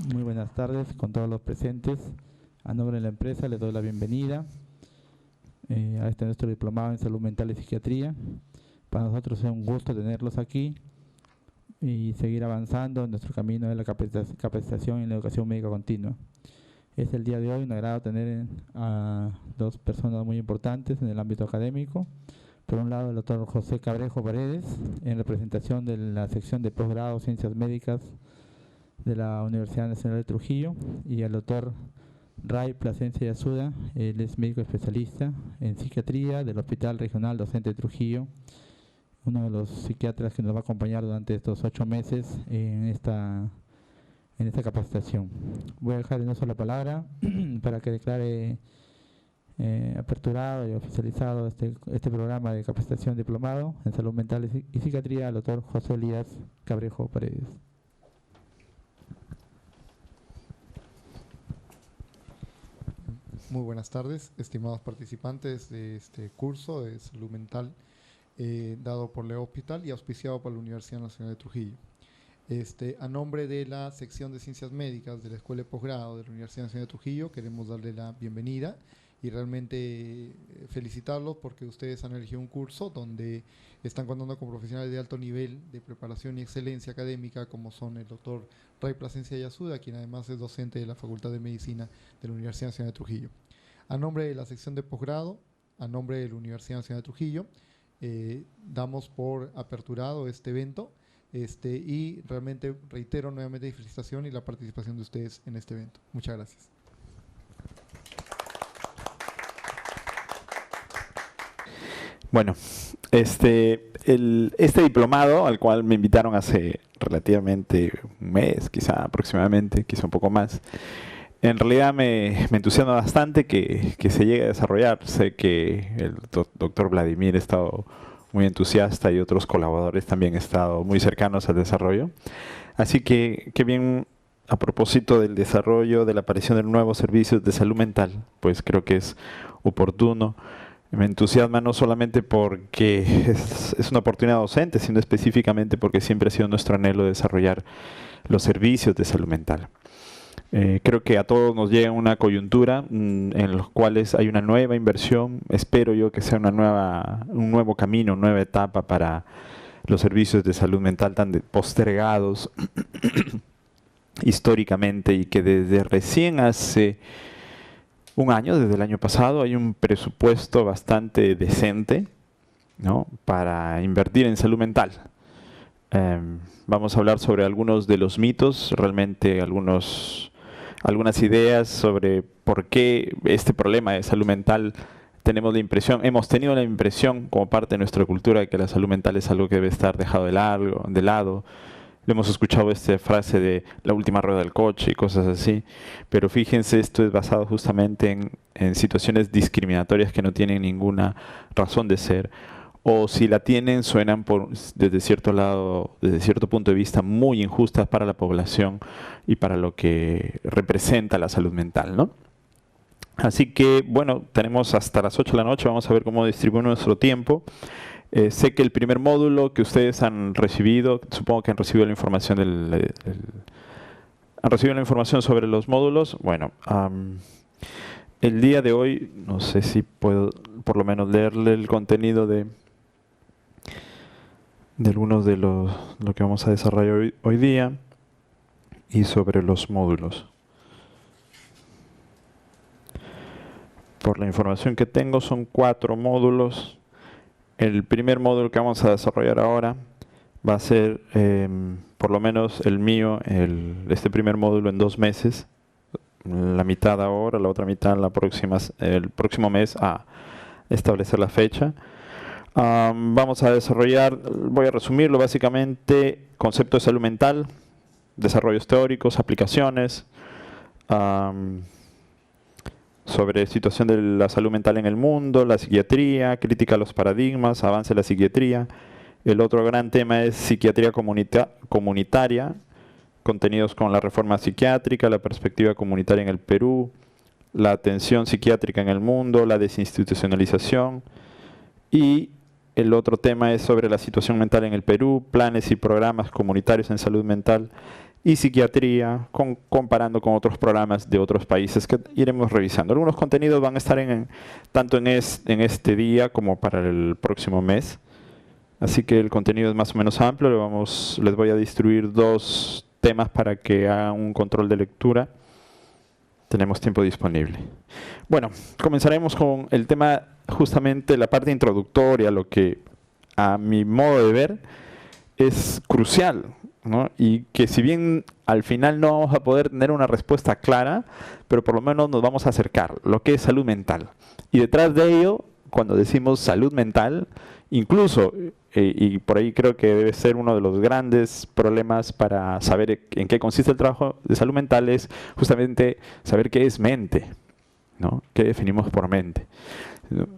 Muy buenas tardes con todos los presentes. A nombre de la empresa les doy la bienvenida a este nuestro diplomado en Salud Mental y Psiquiatría. Para nosotros es un gusto tenerlos aquí y seguir avanzando en nuestro camino de la capacitación en la educación médica continua. Es el día de hoy un agrado tener a dos personas muy importantes en el ámbito académico. Por un lado, el doctor José Cabrejo Paredes, en representación de la sección de posgrado Ciencias Médicas de la Universidad Nacional de Trujillo, y el doctor Ray Plasencia Yasuda. Él es médico especialista en psiquiatría del Hospital Regional Docente de Trujillo, uno de los psiquiatras que nos va a acompañar durante estos 8 meses en esta capacitación. Voy a dejar en uso la palabra para que declare aperturado y oficializado este programa de capacitación diplomado en salud mental y psiquiatría al doctor José Elías Cabrejo Paredes. Muy buenas tardes, estimados participantes de este curso de salud mental dado por Leo Hospital y auspiciado por la Universidad Nacional de Trujillo. A nombre de la sección de Ciencias Médicas de la Escuela de Posgrado de la Universidad Nacional de Trujillo, queremos darle la bienvenida y realmente felicitarlos porque ustedes han elegido un curso donde están contando con profesionales de alto nivel de preparación y excelencia académica, como son el doctor Ray Plasencia Yasuda, quien además es docente de la Facultad de Medicina de la Universidad Nacional de Trujillo. A nombre de la sección de posgrado, a nombre de la Universidad Nacional de Trujillo, damos por aperturado este evento y realmente reitero nuevamente mi felicitación y la participación de ustedes en este evento. Muchas gracias. Bueno, este diplomado al cual me invitaron hace relativamente un mes, quizá aproximadamente, quizá un poco más, en realidad me entusiasma bastante que se llegue a desarrollar. Sé que el doctor Vladimir ha estado muy entusiasta y otros colaboradores también han estado muy cercanos al desarrollo. Así que bien, a propósito del desarrollo, de la aparición de nuevos servicios de salud mental, pues creo que es oportuno. Me entusiasma no solamente porque es una oportunidad docente, sino específicamente porque siempre ha sido nuestro anhelo desarrollar los servicios de salud mental. Creo que a todos nos llega una coyuntura en los cuales hay una nueva inversión. Espero yo que sea un nuevo camino, una nueva etapa para los servicios de salud mental tan postergados históricamente, y que desde recién hace un año, desde el año pasado, hay un presupuesto bastante decente, ¿no?, para invertir en salud mental. Vamos a hablar sobre algunos de los mitos, realmente algunas ideas sobre por qué este problema de salud mental hemos tenido la impresión como parte de nuestra cultura de que la salud mental es algo que debe estar dejado de lado. Le hemos escuchado esta frase de la última rueda del coche y cosas así, pero fíjense, esto es basado justamente en situaciones discriminatorias que no tienen ninguna razón de ser, o si la tienen, suenan desde cierto punto de vista muy injustas para la población y para lo que representa la salud mental, ¿no? Así que, bueno, tenemos hasta las 8 de la noche, vamos a ver cómo distribuimos nuestro tiempo. Sé que el primer módulo que ustedes han recibido, supongo que han recibido la información sobre los módulos. Bueno, el día de hoy, no sé si puedo por lo menos leerle el contenido de algunos de lo que vamos a desarrollar hoy día y sobre los módulos. Por la información que tengo, son 4 módulos. El primer módulo que vamos a desarrollar ahora va a ser, por lo menos el mío, este primer módulo en 2 meses. La mitad ahora, la otra mitad el próximo mes, a establecer la fecha. Vamos a desarrollar, voy a resumirlo básicamente: concepto de salud mental, desarrollos teóricos, aplicaciones, sobre situación de la salud mental en el mundo, la psiquiatría, crítica a los paradigmas, avance de la psiquiatría. El otro gran tema es psiquiatría comunitaria, contenidos con la reforma psiquiátrica, la perspectiva comunitaria en el Perú, la atención psiquiátrica en el mundo, la desinstitucionalización. Y el otro tema es sobre la situación mental en el Perú, planes y programas comunitarios en salud mental y psiquiatría, comparando con otros programas de otros países que iremos revisando. Algunos contenidos van a estar tanto en este día como para el próximo mes. Así que el contenido es más o menos amplio. Les voy a distribuir 2 temas para que hagan un control de lectura. Tenemos tiempo disponible. Bueno, comenzaremos con el tema, justamente la parte introductoria, lo que a mi modo de ver es crucial, ¿no? Y que si bien al final no vamos a poder tener una respuesta clara, pero por lo menos nos vamos a acercar, lo que es salud mental. Y detrás de ello, cuando decimos salud mental, incluso, y por ahí creo que debe ser uno de los grandes problemas para saber en qué consiste el trabajo de salud mental, es justamente saber qué es mente, ¿no? ¿Qué definimos por mente?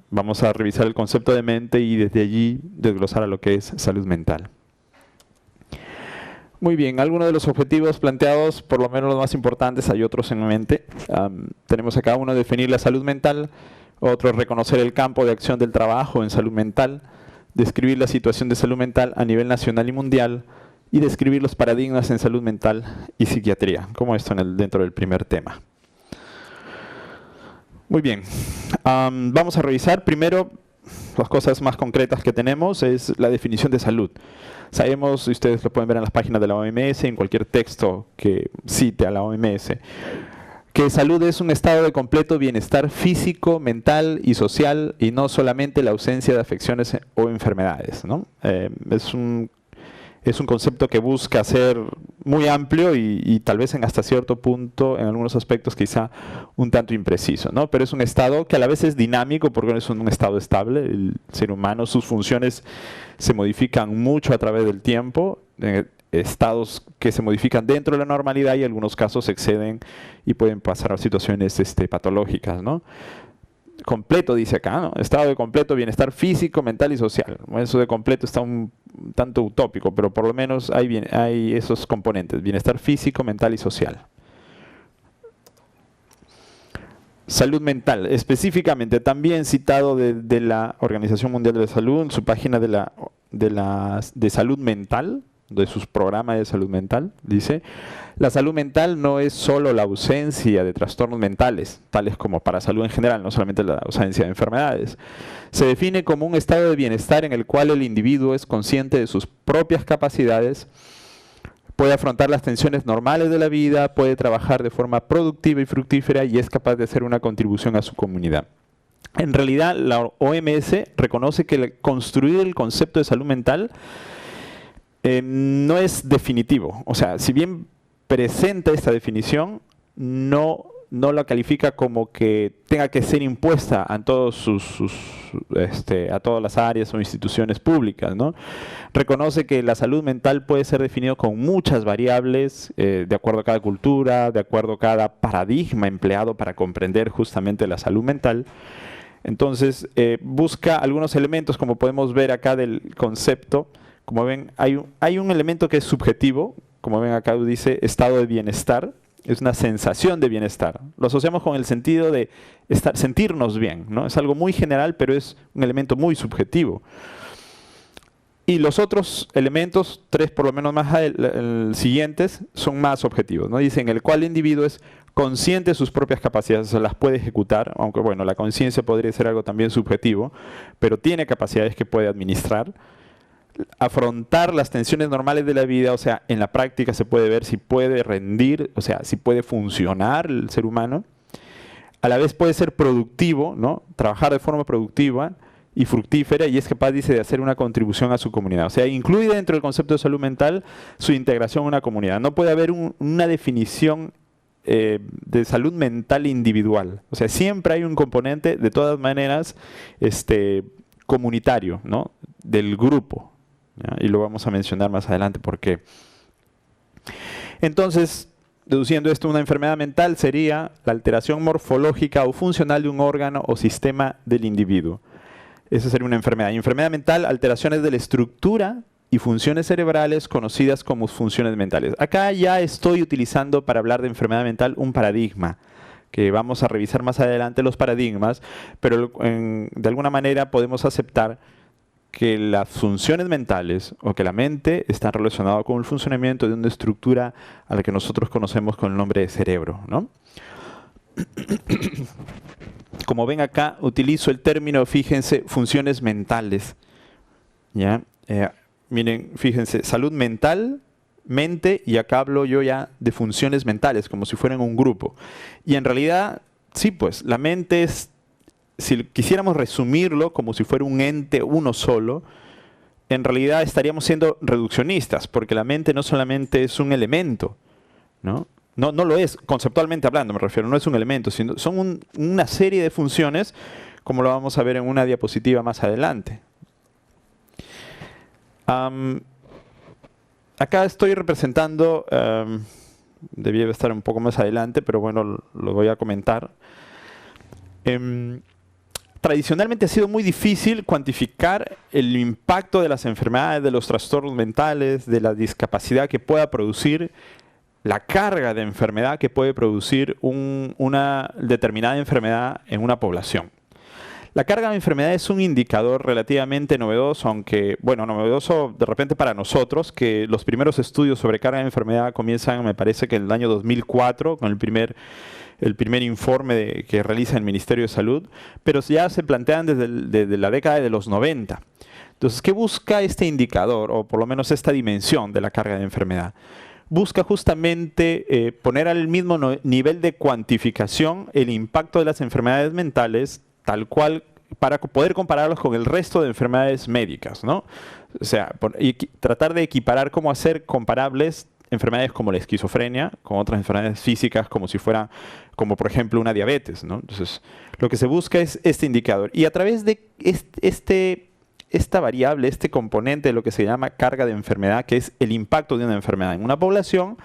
Vamos a revisar el concepto de mente y desde allí desglosar a lo que es salud mental. Muy bien, algunos de los objetivos planteados, por lo menos los más importantes, hay otros en mente. Tenemos acá uno, definir la salud mental; otro, reconocer el campo de acción del trabajo en salud mental; describir la situación de salud mental a nivel nacional y mundial; y describir los paradigmas en salud mental y psiquiatría, como esto dentro del primer tema. Muy bien, vamos a revisar primero las cosas más concretas que tenemos, es la definición de salud. Sabemos, y ustedes lo pueden ver en las páginas de la OMS, en cualquier texto que cite a la OMS, que salud es un estado de completo bienestar físico, mental y social, y no solamente la ausencia de afecciones o enfermedades, ¿no? Es un concepto que busca ser muy amplio y tal vez hasta cierto punto, en algunos aspectos quizá un tanto impreciso, ¿no? Pero es un estado que a la vez es dinámico, porque no es un estado estable. El ser humano, sus funciones se modifican mucho a través del tiempo, estados que se modifican dentro de la normalidad y en algunos casos exceden y pueden pasar a situaciones patológicas, ¿no? Completo, dice acá, ¿no? Estado de completo bienestar físico, mental y social. Eso de completo está un tanto utópico, pero por lo menos hay esos componentes: bienestar físico, mental y social. Salud mental, específicamente, también citado de la Organización Mundial de la Salud, en su página de salud mental, de sus programas de salud mental, dice: la salud mental no es solo la ausencia de trastornos mentales, tales como para salud en general, no solamente la ausencia de enfermedades. Se define como un estado de bienestar en el cual el individuo es consciente de sus propias capacidades, puede afrontar las tensiones normales de la vida, puede trabajar de forma productiva y fructífera y es capaz de hacer una contribución a su comunidad. En realidad, la OMS reconoce que construir el concepto de salud mental no es definitivo. O sea, si bien presenta esta definición, no la califica como que tenga que ser impuesta a todas las áreas o instituciones públicas, ¿no? Reconoce que la salud mental puede ser definido con muchas variables, de acuerdo a cada cultura, de acuerdo a cada paradigma empleado para comprender justamente la salud mental. Entonces, busca algunos elementos, como podemos ver acá del concepto. Como ven, hay un elemento que es subjetivo. Como ven acá dice estado de bienestar. Es una sensación de bienestar. Lo asociamos con el sentido de sentirnos bien, ¿no? Es algo muy general, pero es un elemento muy subjetivo. Y los otros elementos, 3 por lo menos más siguientes, son más objetivos, ¿no? Dicen el cual el individuo es consciente de sus propias capacidades, o sea, las puede ejecutar, aunque bueno, la conciencia podría ser algo también subjetivo, pero tiene capacidades que puede administrar. Afrontar las tensiones normales de la vida, o sea, en la práctica se puede ver si puede rendir, o sea, si puede funcionar el ser humano. A la vez puede ser productivo, ¿no? Trabajar de forma productiva y fructífera, y es capaz, dice, de hacer una contribución a su comunidad. O sea, incluye dentro del concepto de salud mental su integración en una comunidad. No puede haber una definición de salud mental individual. O sea, siempre hay un componente, de todas maneras, comunitario, ¿no? Del grupo. ¿Ya? Y lo vamos a mencionar más adelante por qué. Entonces, deduciendo esto, una enfermedad mental sería la alteración morfológica o funcional de un órgano o sistema del individuo. Esa sería una enfermedad. Y enfermedad mental, alteraciones de la estructura y funciones cerebrales conocidas como funciones mentales. Acá ya estoy utilizando, para hablar de enfermedad mental, un paradigma, que vamos a revisar más adelante los paradigmas, pero de alguna manera podemos aceptar que las funciones mentales o que la mente están relacionadas con el funcionamiento de una estructura a la que nosotros conocemos con el nombre de cerebro, ¿no? Como ven acá, utilizo el término, fíjense, funciones mentales. ¿Ya? Miren, fíjense, salud mental, mente, y acá hablo yo ya de funciones mentales, como si fueran un grupo. Y en realidad, sí, pues, la mente es, si quisiéramos resumirlo como si fuera un ente uno solo, en realidad estaríamos siendo reduccionistas, porque la mente no solamente es un elemento, ¿no? No lo es, conceptualmente hablando me refiero, no es un elemento, sino son una serie de funciones, como lo vamos a ver en una diapositiva más adelante. Acá estoy representando, debía estar un poco más adelante, pero bueno, lo voy a comentar. Tradicionalmente ha sido muy difícil cuantificar el impacto de las enfermedades, de los trastornos mentales, de la discapacidad que pueda producir, la carga de enfermedad que puede producir una determinada enfermedad en una población. La carga de enfermedad es un indicador relativamente novedoso, aunque, bueno, novedoso de repente para nosotros, que los primeros estudios sobre carga de enfermedad comienzan, me parece que en el año 2004, con el primer informe que realiza el Ministerio de Salud, pero ya se plantean desde la década de los 90. Entonces, ¿qué busca este indicador, o por lo menos esta dimensión de la carga de enfermedad? Busca justamente poner al mismo nivel de cuantificación el impacto de las enfermedades mentales, tal cual, para poder compararlos con el resto de enfermedades médicas, ¿no? O sea, tratar de equiparar cómo hacer comparables enfermedades como la esquizofrenia con otras enfermedades físicas como si fuera, como por ejemplo una diabetes, ¿no? Entonces, lo que se busca es este indicador. Y a través de esta variable, este componente de lo que se llama carga de enfermedad, que es el impacto de una enfermedad en una población,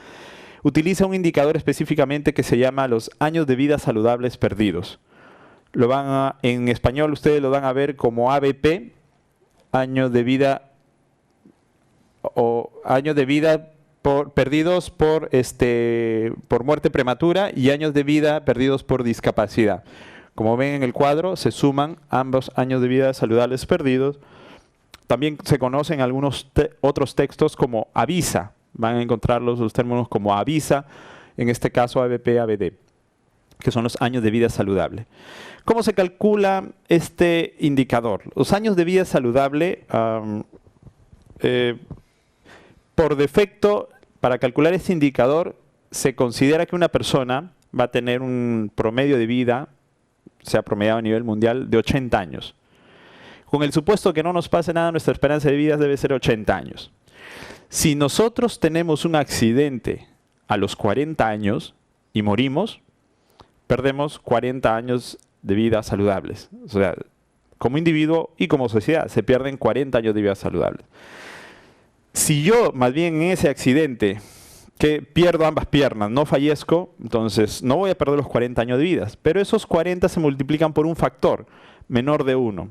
utiliza un indicador específicamente que se llama los años de vida saludables perdidos. En español ustedes lo van a ver como ABP, años de vida perdidos por muerte prematura y años de vida perdidos por discapacidad. Como ven en el cuadro, se suman ambos años de vida saludables perdidos. También se conocen algunos otros textos como AVISA. Van a encontrar los términos como AVISA, en este caso ABP, ABD, que son los años de vida saludable. ¿Cómo se calcula este indicador? Los años de vida saludable, por defecto, para calcular este indicador, se considera que una persona va a tener un promedio de vida, se ha promediado a nivel mundial, de 80 años. Con el supuesto que no nos pase nada, nuestra esperanza de vida debe ser 80 años. Si nosotros tenemos un accidente a los 40 años y morimos, perdemos 40 años de vida saludables. O sea, como individuo y como sociedad, se pierden 40 años de vida saludables. Si yo, más bien en ese accidente, que pierdo ambas piernas, no fallezco, entonces no voy a perder los 40 años de vida. Pero esos 40 se multiplican por un factor menor de 1,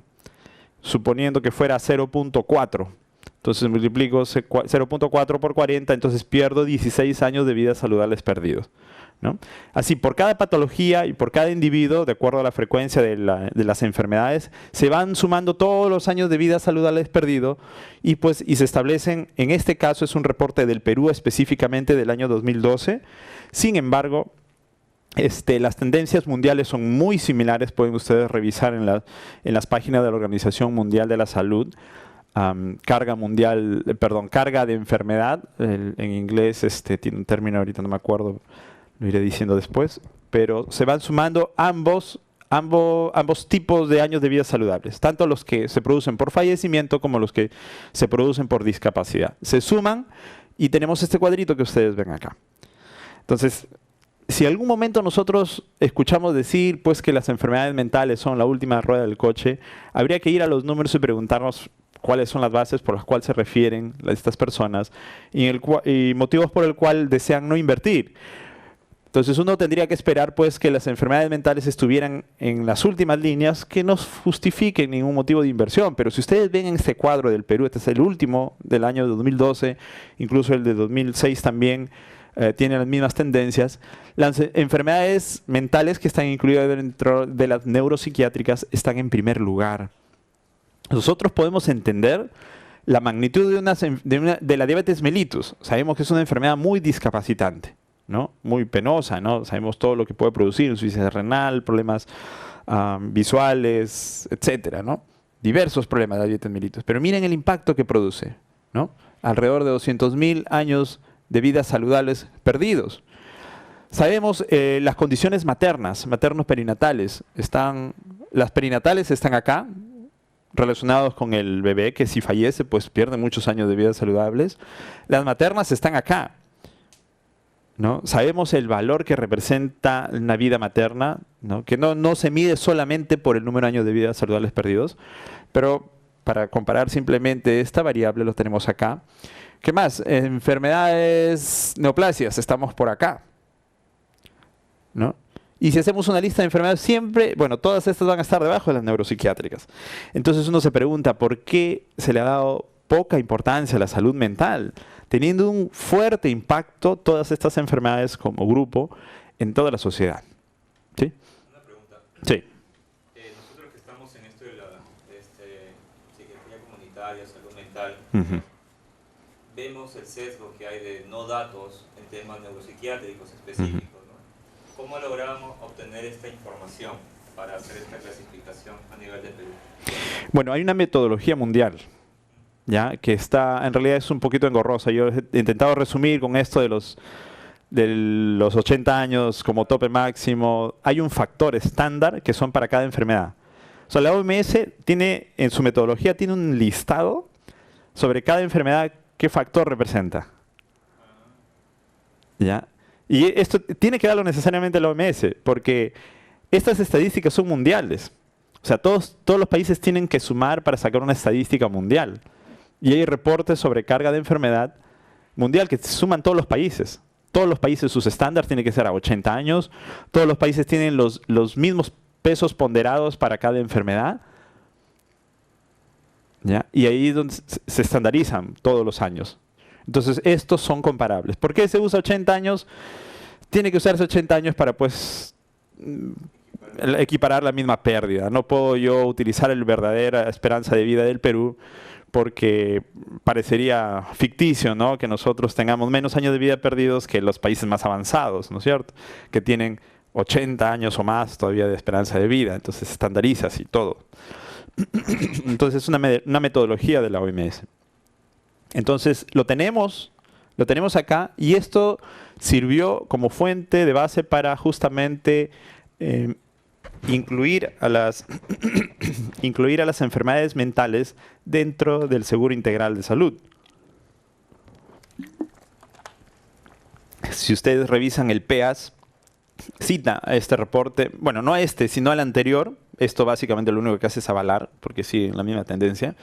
suponiendo que fuera 0.4. Entonces multiplico 0.4 por 40, entonces pierdo 16 años de vida saludables perdidos, ¿no? Así, por cada patología y por cada individuo, de acuerdo a la frecuencia de las enfermedades, se van sumando todos los años de vida saludables perdidos y se establecen, en este caso es un reporte del Perú específicamente del año 2012. Sin embargo, las tendencias mundiales son muy similares, pueden ustedes revisar en las páginas de la Organización Mundial de la Salud. Carga de enfermedad, en inglés tiene un término, ahorita no me acuerdo, lo iré diciendo después, pero se van sumando ambos tipos de años de vida saludables, tanto los que se producen por fallecimiento como los que se producen por discapacidad. Se suman y tenemos este cuadrito que ustedes ven acá. Entonces, si en algún momento nosotros escuchamos decir pues que las enfermedades mentales son la última rueda del coche, habría que ir a los números y preguntarnos cuáles son las bases por las cuales se refieren estas personas y motivos por el cual desean no invertir. Entonces uno tendría que esperar pues que las enfermedades mentales estuvieran en las últimas líneas que no justifiquen ningún motivo de inversión. Pero si ustedes ven en este cuadro del Perú, este es el último del año 2012, incluso el de 2006 también tiene las mismas tendencias. Las enfermedades mentales que están incluidas dentro de las neuropsiquiátricas están en primer lugar. nosotros podemos entender la magnitud de la diabetes mellitus. Sabemos que es una enfermedad muy discapacitante, ¿no? Muy penosa, ¿no? Sabemos todo lo que puede producir, insuficiencia renal, problemas visuales, etcétera, ¿no? Diversos problemas de la diabetes mellitus. Pero miren el impacto que produce, ¿no? Alrededor de 200.000 años de vidas saludables perdidos. Sabemos las condiciones maternos perinatales. Las perinatales están acá, relacionados con el bebé, que si fallece, pues pierde muchos años de vida saludables. Las maternas están acá, ¿no? Sabemos el valor que representa una vida materna, ¿no? Que no se mide solamente por el número de años de vida saludables perdidos, pero para comparar simplemente esta variable lo tenemos acá. ¿Qué más? Enfermedades neoplasias, estamos por acá, ¿no? Y si hacemos una lista de enfermedades, siempre, bueno, todas estas van a estar debajo de las neuropsiquiátricas. Entonces uno se pregunta, ¿por qué se le ha dado poca importancia a la salud mental? Teniendo un fuerte impacto todas estas enfermedades como grupo en toda la sociedad. ¿Sí? Una pregunta. Sí. Nosotros que estamos en esto de la psiquiatría comunitaria, salud mental, vemos el sesgo que hay de no datos en temas neuropsiquiátricos específicos. ¿Cómo logramos obtener esta información para hacer esta clasificación a nivel de Perú? Bueno, hay una metodología mundial, ¿ya? Que está, en realidad es un poquito engorrosa. Yo he intentado resumir con esto de los 80 años como tope máximo. Hay un factor estándar que son para cada enfermedad. O sea, la OMS tiene, en su metodología, tiene un listado sobre cada enfermedad qué factor representa. ¿Ya? Y esto tiene que darlo necesariamente la OMS, porque estas estadísticas son mundiales. O sea, todos los países tienen que sumar para sacar una estadística mundial. Y hay reportes sobre carga de enfermedad mundial que suman todos los países. Todos los países, sus estándares tienen que ser a 80 años. Todos los países tienen los mismos pesos ponderados para cada enfermedad. ¿Ya? Y ahí es donde se estandarizan todos los años. Entonces, estos son comparables. ¿Por qué se usa 80 años? Tiene que usarse 80 años para, pues, equiparar la misma pérdida. No puedo yo utilizar la verdadera esperanza de vida del Perú porque parecería ficticio, ¿no? Que nosotros tengamos menos años de vida perdidos que los países más avanzados, ¿no es cierto? Que tienen 80 años o más todavía de esperanza de vida. Entonces, se estandariza así todo. Entonces, es una metodología de la OMS. Entonces, lo tenemos acá y esto sirvió como fuente de base para justamente incluir a las enfermedades mentales dentro del Seguro Integral de Salud. Si ustedes revisan el PEAS, cita este reporte, bueno, no este, sino el anterior. Esto básicamente lo único que hace es avalar, porque sigue la misma tendencia,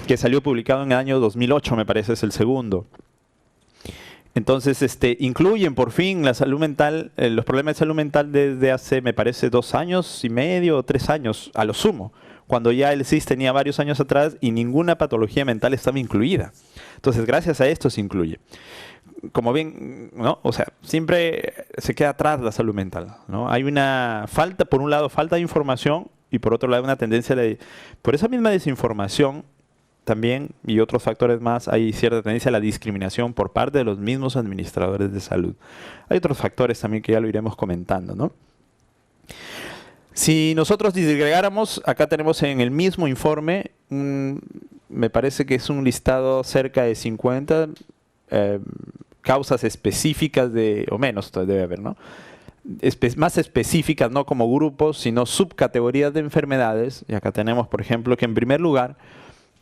que salió publicado en el año 2008, me parece, es el segundo. Entonces, incluyen por fin la salud mental, los problemas de salud mental desde hace, me parece, 2 años y medio o 3 años, a lo sumo, cuando ya el CIS tenía varios años atrás y ninguna patología mental estaba incluida. Entonces, gracias a esto se incluye. Como ven, ¿no? O sea, siempre se queda atrás la salud mental, ¿no? Hay una falta, por un lado, falta de información y por otro lado una tendencia por esa misma desinformación también y otros factores más, hay cierta tendencia a la discriminación por parte de los mismos administradores de salud. Hay otros factores también que ya lo iremos comentando, ¿no? Si nosotros disgregáramos, acá tenemos en el mismo informe, me parece que es un listado cerca de 50 causas específicas o menos debe haber, ¿no? Más específicas, no como grupos, sino subcategorías de enfermedades. Y acá tenemos, por ejemplo, que en primer lugar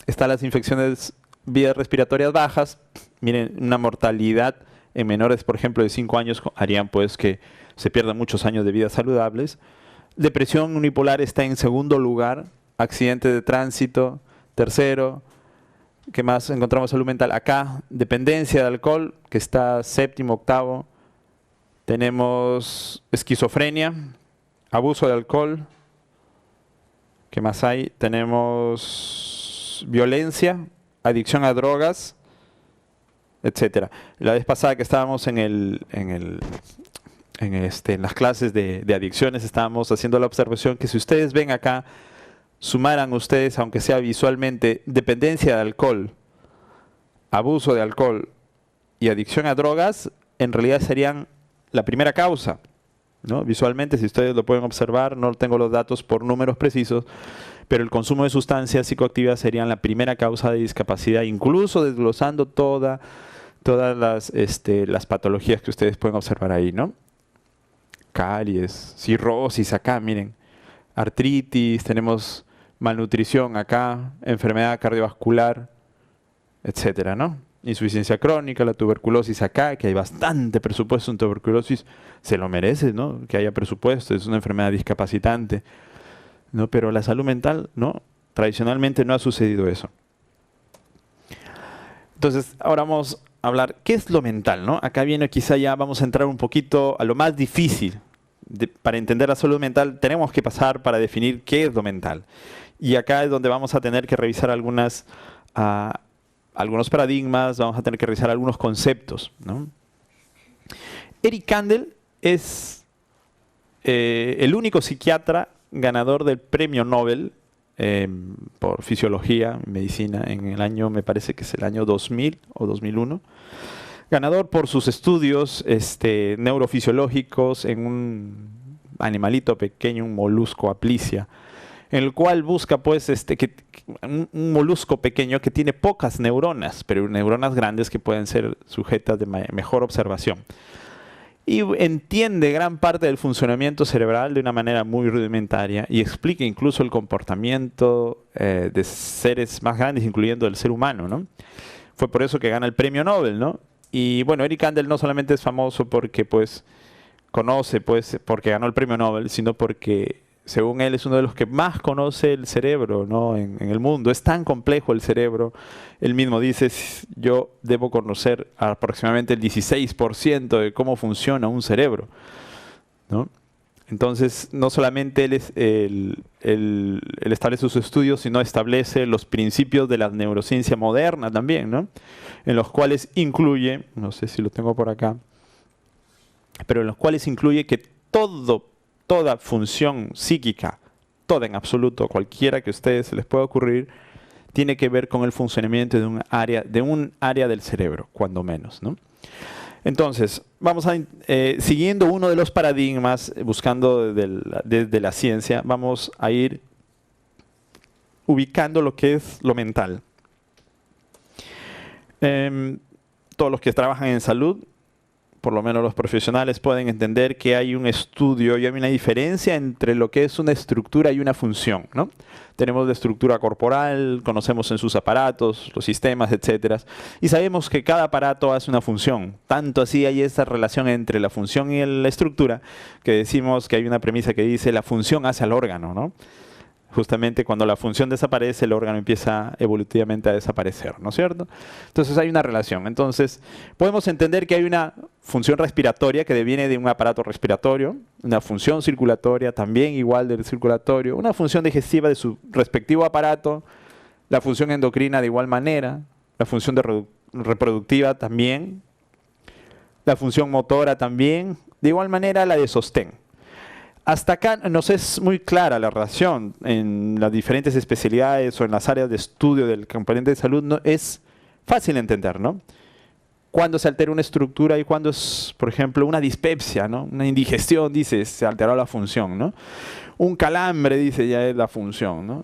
están las infecciones vías respiratorias bajas. Miren, una mortalidad en menores, por ejemplo, de 5 años harían pues que se pierdan muchos años de vida saludables. Depresión unipolar está en segundo lugar. Accidentes de tránsito, tercero. ¿Qué más encontramos? Salud mental acá. Dependencia de alcohol, que está séptimo, octavo. Tenemos esquizofrenia, abuso de alcohol. ¿Qué más hay? Tenemos violencia, adicción a drogas, etcétera. La vez pasada que estábamos en las clases de adicciones, estábamos haciendo la observación que si ustedes ven acá sumaran ustedes, aunque sea visualmente, dependencia de alcohol, abuso de alcohol y adicción a drogas, en realidad serían la primera causa, ¿no? Visualmente, si ustedes lo pueden observar, no tengo los datos por números precisos, pero el consumo de sustancias psicoactivas serían la primera causa de discapacidad, incluso desglosando todas las patologías que ustedes pueden observar ahí, ¿no? Caries, cirrosis acá, miren, artritis, tenemos malnutrición acá, enfermedad cardiovascular, etcétera, ¿no? Insuficiencia crónica, la tuberculosis acá, que hay bastante presupuesto en tuberculosis, se lo merece, ¿no? Que haya presupuesto, es una enfermedad discapacitante, ¿no? Pero la salud mental, ¿no? Tradicionalmente no ha sucedido eso. Entonces, ahora vamos a hablar, ¿qué es lo mental, no? Acá viene, quizá ya vamos a entrar un poquito a lo más difícil. Para entender la salud mental tenemos que pasar para definir qué es lo mental. Y acá es donde vamos a tener que revisar algunos paradigmas, vamos a tener que revisar algunos conceptos, ¿no? Eric Kandel es el único psiquiatra ganador del premio Nobel por fisiología, medicina, en el año, me parece que es el año 2000 o 2001. Ganador por sus estudios neurofisiológicos en un animalito pequeño, un molusco Aplysia, en el cual busca pues un molusco pequeño que tiene pocas neuronas, pero neuronas grandes que pueden ser sujetas de mejor observación. Y entiende gran parte del funcionamiento cerebral de una manera muy rudimentaria y explica incluso el comportamiento de seres más grandes, incluyendo el ser humano, ¿no? Fue por eso que gana el premio Nobel, ¿no? Y bueno, Eric Kandel no solamente es famoso porque pues conoce, pues porque ganó el premio Nobel, sino porque según él es uno de los que más conoce el cerebro, ¿no? en el mundo. Es tan complejo el cerebro. Él mismo dice, yo debo conocer aproximadamente el 16% de cómo funciona un cerebro, ¿no? Entonces, no solamente él establece sus estudios, sino establece los principios de la neurociencia moderna también, ¿no? En los cuales incluye, no sé si lo tengo por acá, pero en los cuales incluye que toda función psíquica, toda en absoluto, cualquiera que a ustedes se les pueda ocurrir, tiene que ver con el funcionamiento de un área del cerebro, cuando menos, ¿no? Entonces, vamos a, siguiendo uno de los paradigmas, buscando desde la ciencia, vamos a ir ubicando lo que es lo mental. Todos los que trabajan en salud, por lo menos los profesionales, pueden entender que hay un estudio y hay una diferencia entre lo que es una estructura y una función, ¿no? Tenemos la estructura corporal, conocemos en sus aparatos, los sistemas, etcétera, y sabemos que cada aparato hace una función. Tanto así hay esta relación entre la función y la estructura, que decimos que hay una premisa que dice la función hace al órgano, ¿no? Justamente cuando la función desaparece, el órgano empieza evolutivamente a desaparecer, ¿no es cierto? Entonces hay una relación. Entonces podemos entender que hay una función respiratoria que deviene de un aparato respiratorio, una función circulatoria también igual del circulatorio, una función digestiva de su respectivo aparato, la función endocrina de igual manera, la función reproductiva también, la función motora también, de igual manera la de sostén. Hasta acá nos es muy clara la relación en las diferentes especialidades o en las áreas de estudio del componente de salud. No, es fácil entender, ¿no? Cuando se altera una estructura y cuando es, por ejemplo, una dispepsia, ¿no? Una indigestión, dice, se alteró la función, ¿no? Un calambre, dice, ya es la función, ¿no?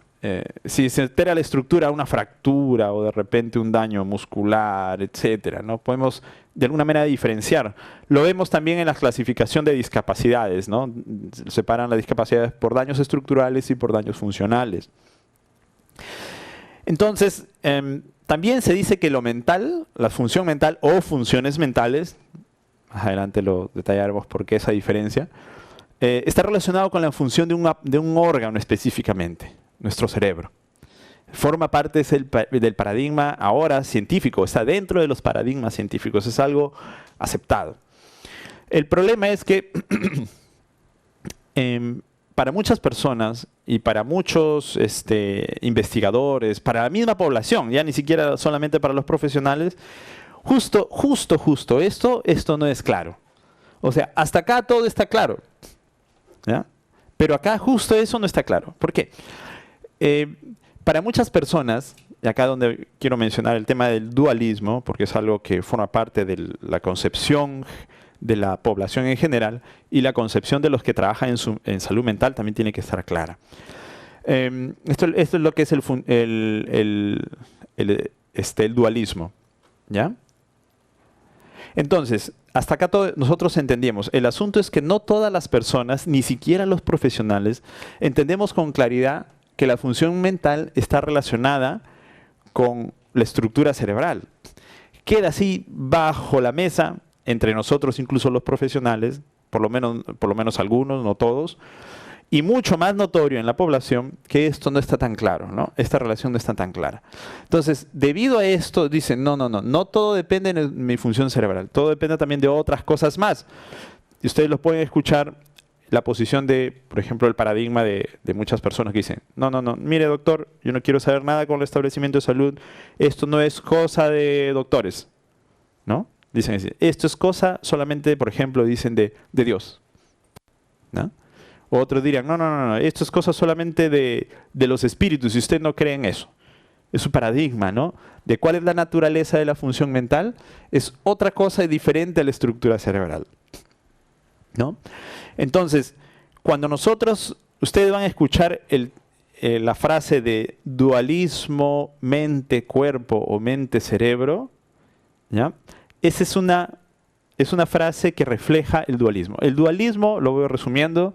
Si se altera la estructura, una fractura o de repente un daño muscular, etcétera, ¿no? Podemos de alguna manera diferenciar. Lo vemos también en la clasificación de discapacidades, ¿no? Separan las discapacidades por daños estructurales y por daños funcionales. Entonces, también se dice que lo mental, la función mental o funciones mentales, más adelante lo detallaremos por qué esa diferencia, está relacionado con la función de un órgano específicamente, nuestro cerebro. Forma parte del paradigma ahora científico, está dentro de los paradigmas científicos, es algo aceptado. El problema es que para muchas personas y para muchos investigadores, para la misma población, ya ni siquiera solamente para los profesionales, justo esto no es claro. O sea, hasta acá todo está claro, ¿ya? Pero acá justo eso no está claro. ¿Por qué? Para muchas personas, y acá donde quiero mencionar el tema del dualismo, porque es algo que forma parte de la concepción de la población en general, y la concepción de los que trabajan en salud mental también tiene que estar clara. Esto es lo que es el dualismo, ¿ya? Entonces, hasta acá nosotros entendíamos. El asunto es que no todas las personas, ni siquiera los profesionales, entendemos con claridad que la función mental está relacionada con la estructura cerebral. Queda así bajo la mesa, entre nosotros, incluso los profesionales, por lo menos algunos, no todos, y mucho más notorio en la población que esto no está tan claro, ¿no? Esta relación no está tan clara. Entonces, debido a esto, dicen, no todo depende de mi función cerebral, todo depende también de otras cosas más. Y ustedes los pueden escuchar la posición de, por ejemplo, el paradigma de muchas personas que dicen, no, mire doctor, yo no quiero saber nada con el establecimiento de salud, esto no es cosa de doctores, ¿no? Dicen así, esto es cosa solamente, por ejemplo, dicen de Dios, ¿no? Otros dirían, no, esto es cosa solamente de los espíritus y usted no cree en eso. Es un paradigma, ¿no? De cuál es la naturaleza de la función mental, es otra cosa diferente a la estructura cerebral, ¿no? Entonces, cuando ustedes van a escuchar la frase de dualismo mente-cuerpo o mente-cerebro, ¿ya? Esa es una frase que refleja el dualismo. El dualismo, lo voy resumiendo,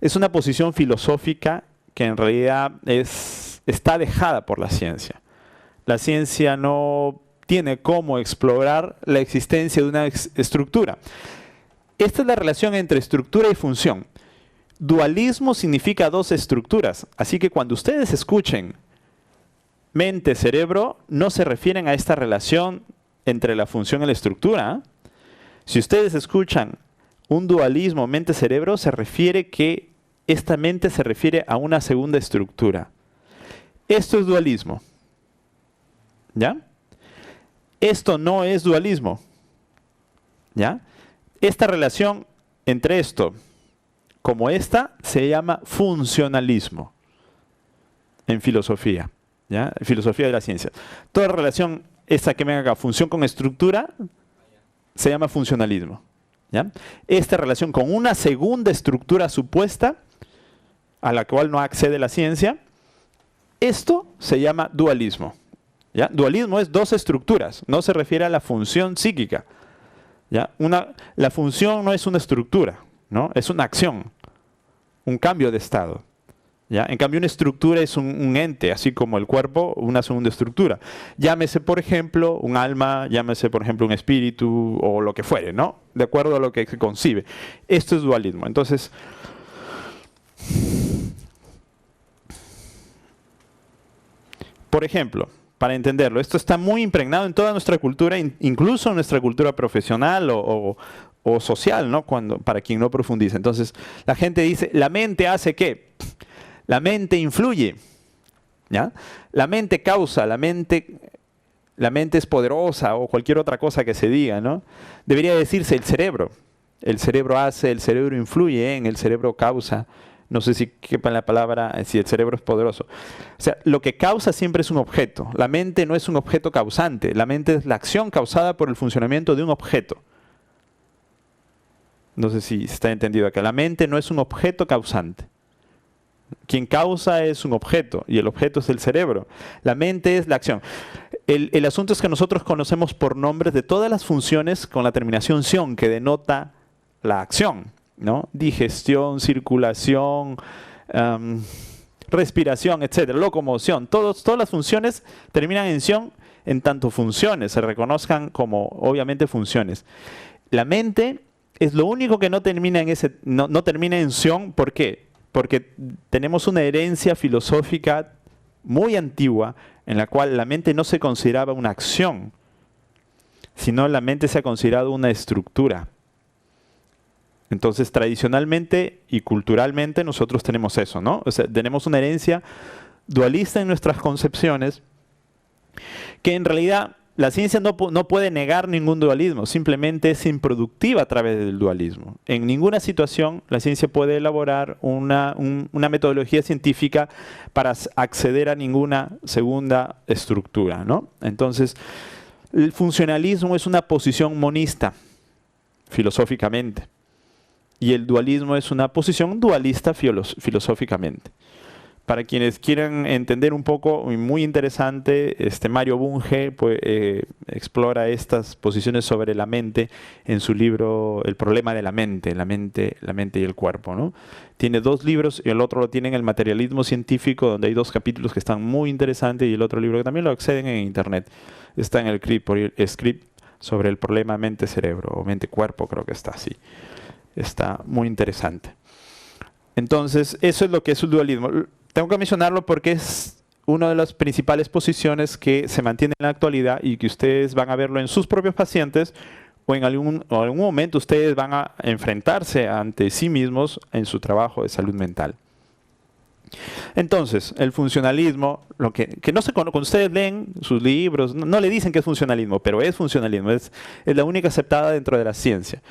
es una posición filosófica que en realidad está dejada por la ciencia. La ciencia no tiene cómo explorar la existencia de una estructura. Esta es la relación entre estructura y función. Dualismo significa dos estructuras, así que cuando ustedes escuchen mente-cerebro, no se refieren a esta relación entre la función y la estructura. Si ustedes escuchan un dualismo mente-cerebro, se refiere que esta mente se refiere a una segunda estructura. Esto es dualismo, ¿ya? Esto no es dualismo, ¿ya? Esta relación entre esto como esta se llama funcionalismo en filosofía, ¿ya? En filosofía de la ciencia. Toda relación, esta que venga acá, función con estructura, se llama funcionalismo, ¿ya? Esta relación con una segunda estructura supuesta, a la cual no accede la ciencia, esto se llama dualismo, ¿ya? Dualismo es dos estructuras, no se refiere a la función psíquica, ¿ya? La función no es una estructura, ¿no? Es una acción, un cambio de estado, ¿ya? En cambio, una estructura es un ente, así como el cuerpo, una segunda estructura. Llámese, por ejemplo, un alma, llámese, por ejemplo, un espíritu o lo que fuere, ¿no? De acuerdo a lo que se concibe. Esto es dualismo. Entonces, por ejemplo, para entenderlo, esto está muy impregnado en toda nuestra cultura, incluso en nuestra cultura profesional o social, ¿no? Para quien no profundiza. Entonces, la gente dice, ¿la mente hace qué? La mente influye, ¿ya? La mente causa, la mente es poderosa o cualquier otra cosa que se diga, ¿no? Debería decirse el cerebro. El cerebro hace, el cerebro influye el cerebro causa. No sé si quepa la palabra, si el cerebro es poderoso. O sea, lo que causa siempre es un objeto. La mente no es un objeto causante. La mente es la acción causada por el funcionamiento de un objeto. No sé si está entendido acá. La mente no es un objeto causante. Quien causa es un objeto y el objeto es el cerebro. La mente es la acción. El asunto es que nosotros conocemos por nombres de todas las funciones con la terminación ción, que denota la acción, ¿no? Digestión, circulación, respiración, etcétera, locomoción. Todas las funciones terminan en ción en tanto funciones, se reconozcan como obviamente funciones. La mente es lo único que no termina no termina en ción. ¿Por qué? Porque tenemos una herencia filosófica muy antigua en la cual la mente no se consideraba una acción, sino la mente se ha considerado una estructura. Entonces, tradicionalmente y culturalmente nosotros tenemos eso, ¿no? O sea, tenemos una herencia dualista en nuestras concepciones que en realidad la ciencia no puede negar ningún dualismo, simplemente es improductiva a través del dualismo. En ninguna situación la ciencia puede elaborar una metodología científica para acceder a ninguna segunda estructura, ¿no? Entonces, el funcionalismo es una posición monista, filosóficamente, y el dualismo es una posición dualista filosóficamente. Para quienes quieran entender un poco, muy interesante, Mario Bunge pues, explora estas posiciones sobre la mente en su libro El problema de la mente y el cuerpo, ¿no? Tiene 2 libros y el otro lo tiene en El materialismo científico, donde hay 2 capítulos que están muy interesantes, y el otro libro que también lo acceden en internet. Está en el script sobre el problema mente-cerebro, o mente-cuerpo, creo que está así. Está muy interesante. Entonces, eso es lo que es el dualismo. Tengo que mencionarlo porque es una de las principales posiciones que se mantiene en la actualidad y que ustedes van a verlo en sus propios pacientes, o en algún momento ustedes van a enfrentarse ante sí mismos en su trabajo de salud mental. Entonces, el funcionalismo, lo que no sé, cuando ustedes leen sus libros, no le dicen que es funcionalismo, pero es funcionalismo, es la única aceptada dentro de la ciencia.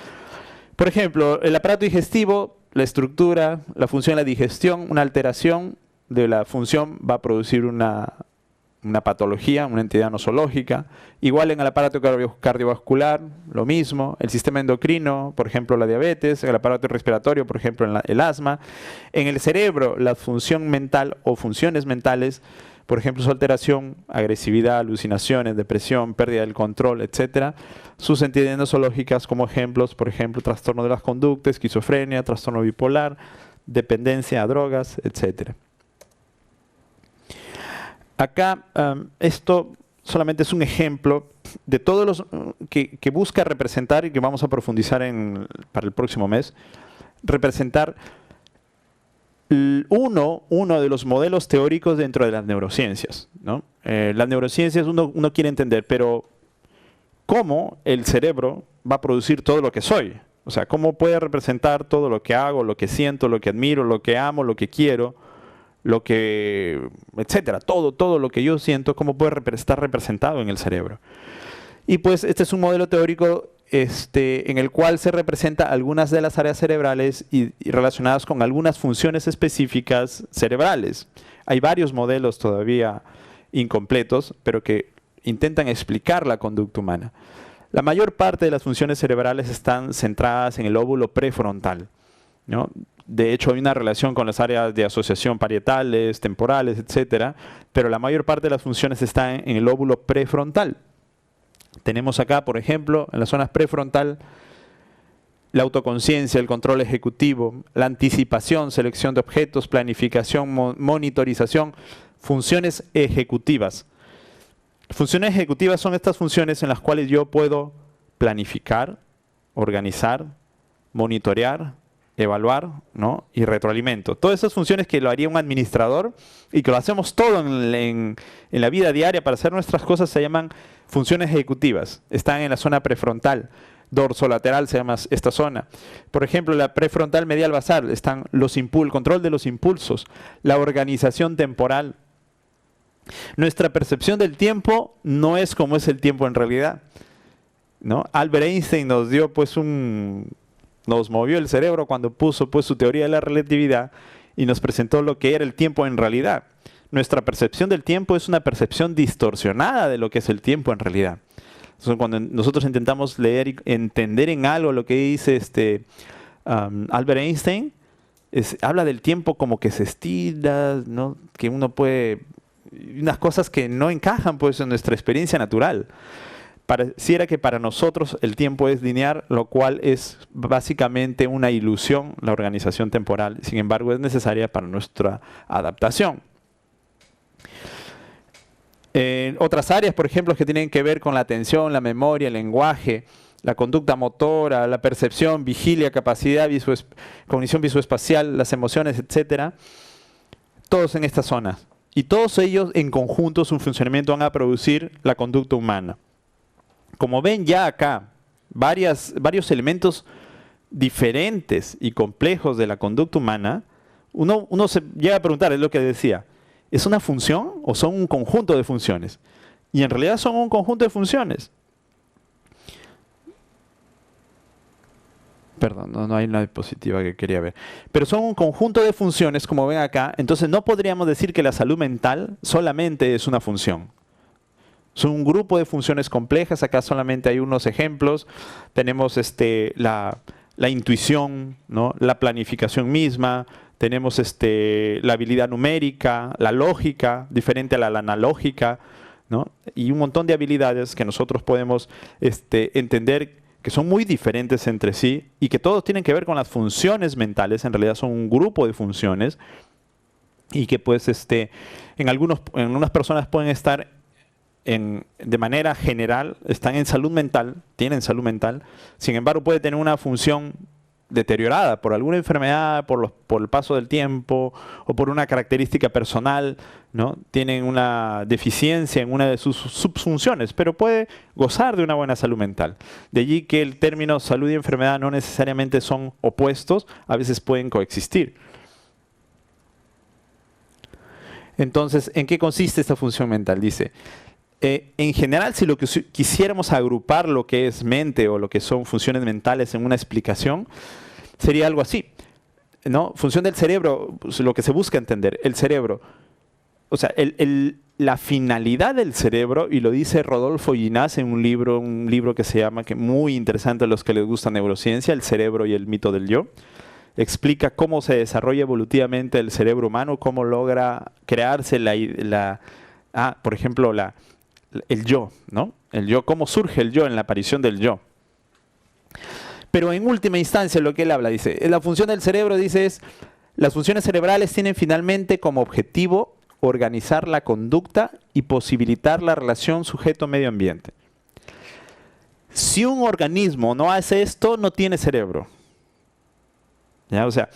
Por ejemplo, el aparato digestivo, la estructura, la función de la digestión, una alteración de la función va a producir una patología, una entidad nosológica. Igual en el aparato cardiovascular, lo mismo. El sistema endocrino, por ejemplo, la diabetes. El aparato respiratorio, por ejemplo, el asma. En el cerebro, la función mental o funciones mentales, por ejemplo, su alteración, agresividad, alucinaciones, depresión, pérdida del control, etc. Sus entidades nosológicas como ejemplos, por ejemplo, trastorno de las conductas, esquizofrenia, trastorno bipolar, dependencia a drogas, etc. Acá, esto solamente es un ejemplo de todos los que busca representar, y que vamos a profundizar para el próximo mes, representar uno de los modelos teóricos dentro de las neurociencias, ¿no? Las neurociencias uno quiere entender, pero ¿cómo el cerebro va a producir todo lo que soy? O sea, ¿cómo puede representar todo lo que hago, lo que siento, lo que admiro, lo que amo, lo que quiero, etcétera? Todo lo que yo siento, ¿cómo puede estar representado en el cerebro? Y pues este es un modelo teórico en el cual se representa algunas de las áreas cerebrales y relacionadas con algunas funciones específicas cerebrales. Hay varios modelos todavía incompletos, pero que intentan explicar la conducta humana. La mayor parte de las funciones cerebrales están centradas en el lóbulo prefrontal, ¿no? De hecho, hay una relación con las áreas de asociación parietales, temporales, etcétera, pero la mayor parte de las funciones están en el lóbulo prefrontal. Tenemos acá, por ejemplo, en la zona prefrontal, la autoconciencia, el control ejecutivo, la anticipación, selección de objetos, planificación, monitorización, funciones ejecutivas. Funciones ejecutivas son estas funciones en las cuales yo puedo planificar, organizar, monitorear, evaluar, ¿no? Y retroalimento. Todas esas funciones que lo haría un administrador y que lo hacemos todo en la vida diaria para hacer nuestras cosas se llaman funciones ejecutivas. Están en la zona prefrontal. Dorsolateral se llama esta zona. Por ejemplo, la prefrontal medial basal están el control de los impulsos, la organización temporal. Nuestra percepción del tiempo no es como es el tiempo en realidad, ¿no? Albert Einstein nos dio nos movió el cerebro cuando puso su teoría de la relatividad y nos presentó lo que era el tiempo en realidad. Nuestra percepción del tiempo es una percepción distorsionada de lo que es el tiempo en realidad. Entonces, cuando nosotros intentamos leer y entender en algo lo que dice Albert Einstein, habla del tiempo como que se estira, ¿no? Que uno puede... unas cosas que no encajan pues en nuestra experiencia natural. Pareciera que para nosotros el tiempo es lineal, lo cual es básicamente una ilusión, la organización temporal. Sin embargo, es necesaria para nuestra adaptación. Otras áreas, por ejemplo, que tienen que ver con la atención, la memoria, el lenguaje, la conducta motora, la percepción, vigilia, capacidad, cognición visoespacial, las emociones, etc. Todos en esta zona. Y todos ellos en conjunto, su funcionamiento van a producir la conducta humana. Como ven ya acá, varios elementos diferentes y complejos de la conducta humana, uno se llega a preguntar, es lo que decía, ¿es una función o son un conjunto de funciones? Y en realidad son un conjunto de funciones. Perdón, no hay una diapositiva que quería ver. Pero son un conjunto de funciones, como ven acá. Entonces no podríamos decir que la salud mental solamente es una función. Son un grupo de funciones complejas. Acá solamente hay unos ejemplos. Tenemos la intuición, ¿no? La planificación misma. Tenemos la habilidad numérica, la lógica, diferente a la analógica, ¿no? Y un montón de habilidades que nosotros podemos entender que son muy diferentes entre sí y que todos tienen que ver con las funciones mentales. En realidad son un grupo de funciones y que pues en algunas personas pueden estar de manera general, están en salud mental, tienen salud mental, sin embargo puede tener una función deteriorada por alguna enfermedad, por el paso del tiempo o por una característica personal, ¿no? Tienen una deficiencia en una de sus subfunciones, pero puede gozar de una buena salud mental. De allí que el término salud y enfermedad no necesariamente son opuestos, a veces pueden coexistir. Entonces, ¿en qué consiste esta función mental? Dice, en general, si quisiéramos agrupar lo que es mente o lo que son funciones mentales en una explicación, sería algo así, ¿no? Función del cerebro, pues, lo que se busca entender, el cerebro. O sea, la finalidad del cerebro, y lo dice Rodolfo Ginás en un libro que se llama, que muy interesante a los que les gusta neurociencia, El cerebro y el mito del yo. Explica cómo se desarrolla evolutivamente el cerebro humano, cómo logra crearse por ejemplo, el yo, ¿no? El yo, cómo surge el yo en la aparición del yo. Pero en última instancia lo que él habla, dice, la función del cerebro, dice, las funciones cerebrales tienen finalmente como objetivo organizar la conducta y posibilitar la relación sujeto-medio ambiente. Si un organismo no hace esto, no tiene cerebro. ¿Ya? O sea,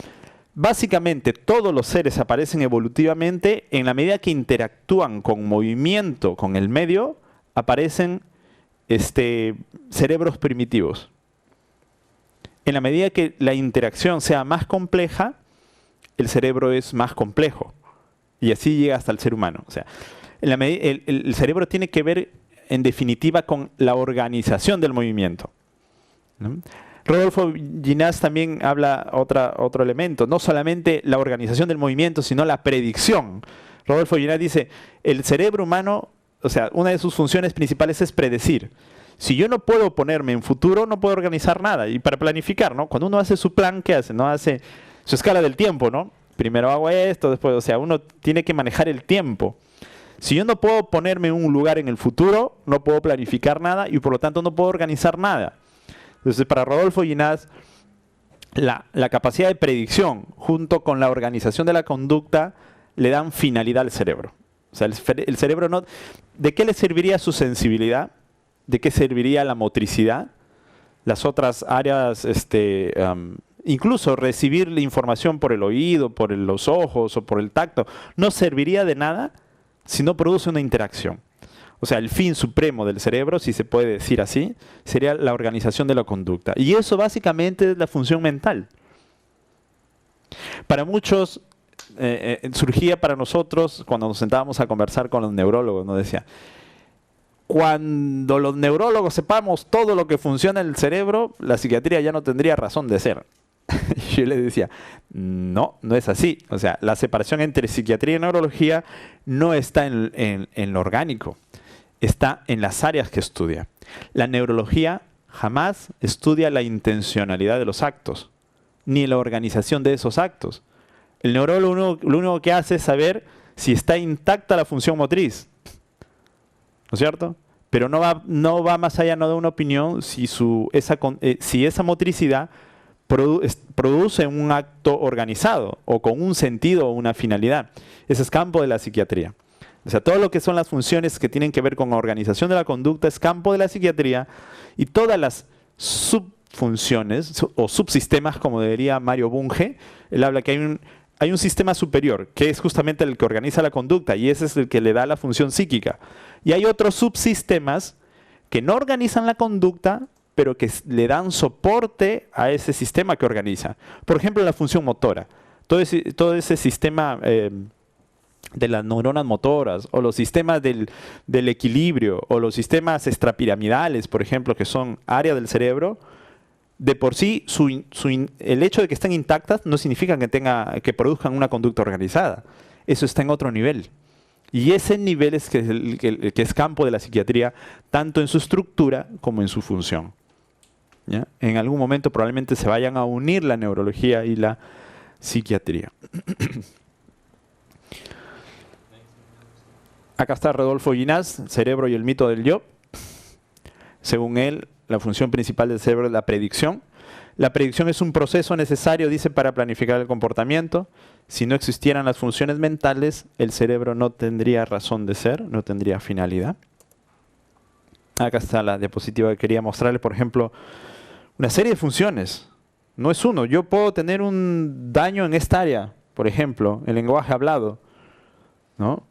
básicamente todos los seres aparecen evolutivamente en la medida que interactúan con movimiento, con el medio, aparecen cerebros primitivos. En la medida que la interacción sea más compleja, el cerebro es más complejo. Y así llega hasta el ser humano. O sea, el cerebro tiene que ver, en definitiva, con la organización del movimiento, ¿no? Rodolfo Ginás también habla otro elemento, no solamente la organización del movimiento, sino la predicción. Rodolfo Ginás dice, el cerebro humano, o sea, una de sus funciones principales es predecir. Si yo no puedo ponerme en futuro, no puedo organizar nada. Y para planificar, ¿no? Cuando uno hace su plan, ¿qué hace? ¿No? Hace su escala del tiempo, ¿no? Primero hago esto, después, o sea, uno tiene que manejar el tiempo. Si yo no puedo ponerme en un lugar en el futuro, no puedo planificar nada y por lo tanto no puedo organizar nada. Entonces, para Rodolfo Ginás, la capacidad de predicción junto con la organización de la conducta le dan finalidad al cerebro. O sea, el cerebro no... ¿De qué le serviría su sensibilidad? ¿De qué serviría la motricidad? Las otras áreas, incluso recibir la información por el oído, por los ojos o por el tacto, no serviría de nada si no produce una interacción. O sea, el fin supremo del cerebro, si se puede decir así, sería la organización de la conducta. Y eso básicamente es la función mental. Para muchos, surgía para nosotros, cuando nos sentábamos a conversar con los neurólogos, nos decía, cuando los neurólogos sepamos todo lo que funciona en el cerebro, la psiquiatría ya no tendría razón de ser. Y yo le decía, no es así. O sea, la separación entre psiquiatría y neurología no está en lo orgánico. Está en las áreas que estudia. La neurología jamás estudia la intencionalidad de los actos, ni la organización de esos actos. El neurólogo lo único que hace es saber si está intacta la función motriz, ¿no es cierto? Pero no va más allá, no da una opinión si esa motricidad produce un acto organizado o con un sentido o una finalidad. Ese es campo de la psiquiatría. O sea, todo lo que son las funciones que tienen que ver con la organización de la conducta es campo de la psiquiatría, y todas las subfunciones o subsistemas, como diría Mario Bunge, él habla que hay un sistema superior, que es justamente el que organiza la conducta, y ese es el que le da la función psíquica. Y hay otros subsistemas que no organizan la conducta, pero que le dan soporte a ese sistema que organiza. Por ejemplo, la función motora. Todo ese sistema de las neuronas motoras, o los sistemas del equilibrio, o los sistemas extrapiramidales, por ejemplo, que son áreas del cerebro, de por sí el hecho de que estén intactas no significa que produzcan una conducta organizada. Eso está en otro nivel. Y ese nivel es que es campo de la psiquiatría, tanto en su estructura como en su función. ¿Ya? En algún momento probablemente se vayan a unir la neurología y la psiquiatría. Acá está Rodolfo Ginás, Cerebro y el mito del yo. Según él, la función principal del cerebro es la predicción. La predicción es un proceso necesario, dice, para planificar el comportamiento. Si no existieran las funciones mentales, el cerebro no tendría razón de ser, no tendría finalidad. Acá está la diapositiva que quería mostrarles, por ejemplo, una serie de funciones. No es uno. Yo puedo tener un daño en esta área, por ejemplo, el lenguaje hablado, ¿no?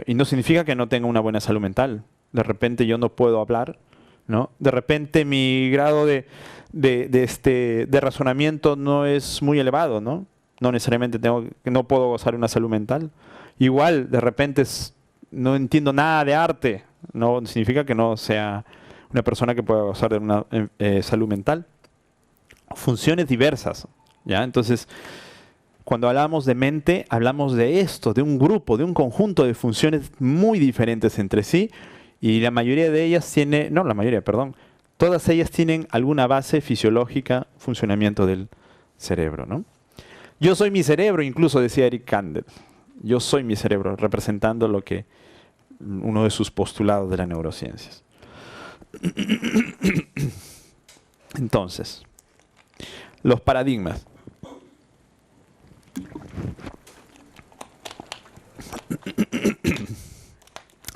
Y no significa que no tenga una buena salud mental. De repente yo no puedo hablar, ¿no? De repente mi grado de razonamiento no es muy elevado, ¿no? No necesariamente no puedo gozar de una salud mental. Igual, de repente no entiendo nada de arte. No significa que no sea una persona que pueda gozar de una salud mental. Funciones diversas, ¿ya? Entonces, cuando hablamos de mente, hablamos de esto, de un grupo, de un conjunto de funciones muy diferentes entre sí, y la mayoría de ellas todas ellas tienen alguna base fisiológica, funcionamiento del cerebro, ¿no? Yo soy mi cerebro, incluso decía Eric Kandel. Yo soy mi cerebro, representando uno de sus postulados de las neurociencias. Entonces, los paradigmas.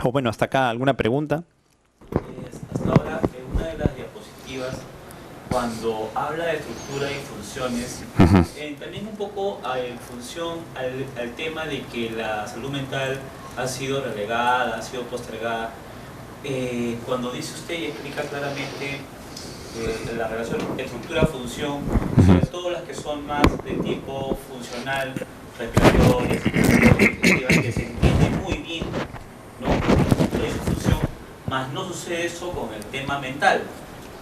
O bueno, hasta acá, ¿alguna pregunta? Hasta ahora, en una de las diapositivas, cuando habla de estructura y funciones, también un poco en función al tema de que la salud mental ha sido relegada, ha sido postergada. Cuando dice usted y explica claramente la relación estructura-función, sobre todo las que son más de tipo funcional, respiratorias, que se entiende muy bien, ¿no? Es su función, mas no sucede eso con el tema mental.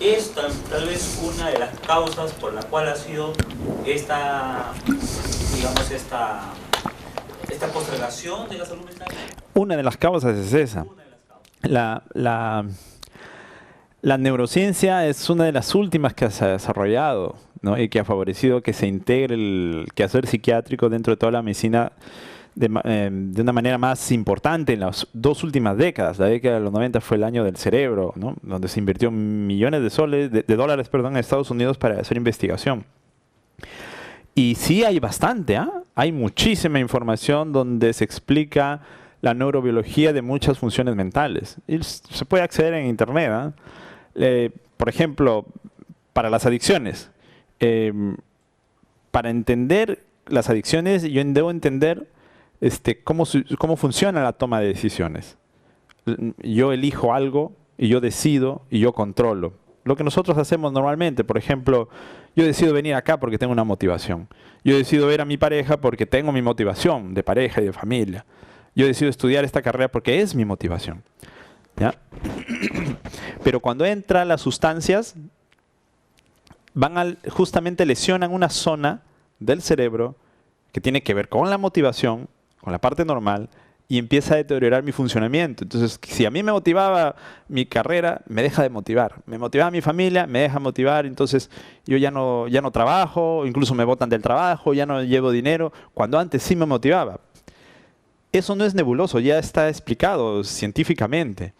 Es tal vez una de las causas por la cual ha sido esta postergación de la salud mental. Una de las causas es esa. La neurociencia es una de las últimas que se ha desarrollado, ¿no? Y que ha favorecido que se integre el quehacer psiquiátrico dentro de toda la medicina de una manera más importante en las 2 últimas décadas. La década de los 90 fue el año del cerebro, ¿no? Donde se invirtió millones de dólares en Estados Unidos para hacer investigación. Y sí hay bastante, hay muchísima información donde se explica la neurobiología de muchas funciones mentales. Y se puede acceder en internet, por ejemplo, para las adicciones. Para entender las adicciones, yo debo entender cómo funciona la toma de decisiones. Yo elijo algo y yo decido y yo controlo. Lo que nosotros hacemos normalmente, por ejemplo, yo decido venir acá porque tengo una motivación. Yo decido ver a mi pareja porque tengo mi motivación de pareja y de familia. Yo decido estudiar esta carrera porque es mi motivación, ¿ya? Pero cuando entran las sustancias, justamente lesionan una zona del cerebro que tiene que ver con la motivación, con la parte normal, y empieza a deteriorar mi funcionamiento. Entonces, si a mí me motivaba mi carrera, me deja de motivar. Me motivaba mi familia, me deja de motivar. Entonces, yo ya no trabajo, incluso me botan del trabajo, ya no llevo dinero, cuando antes sí me motivaba. Eso no es nebuloso, ya está explicado científicamente.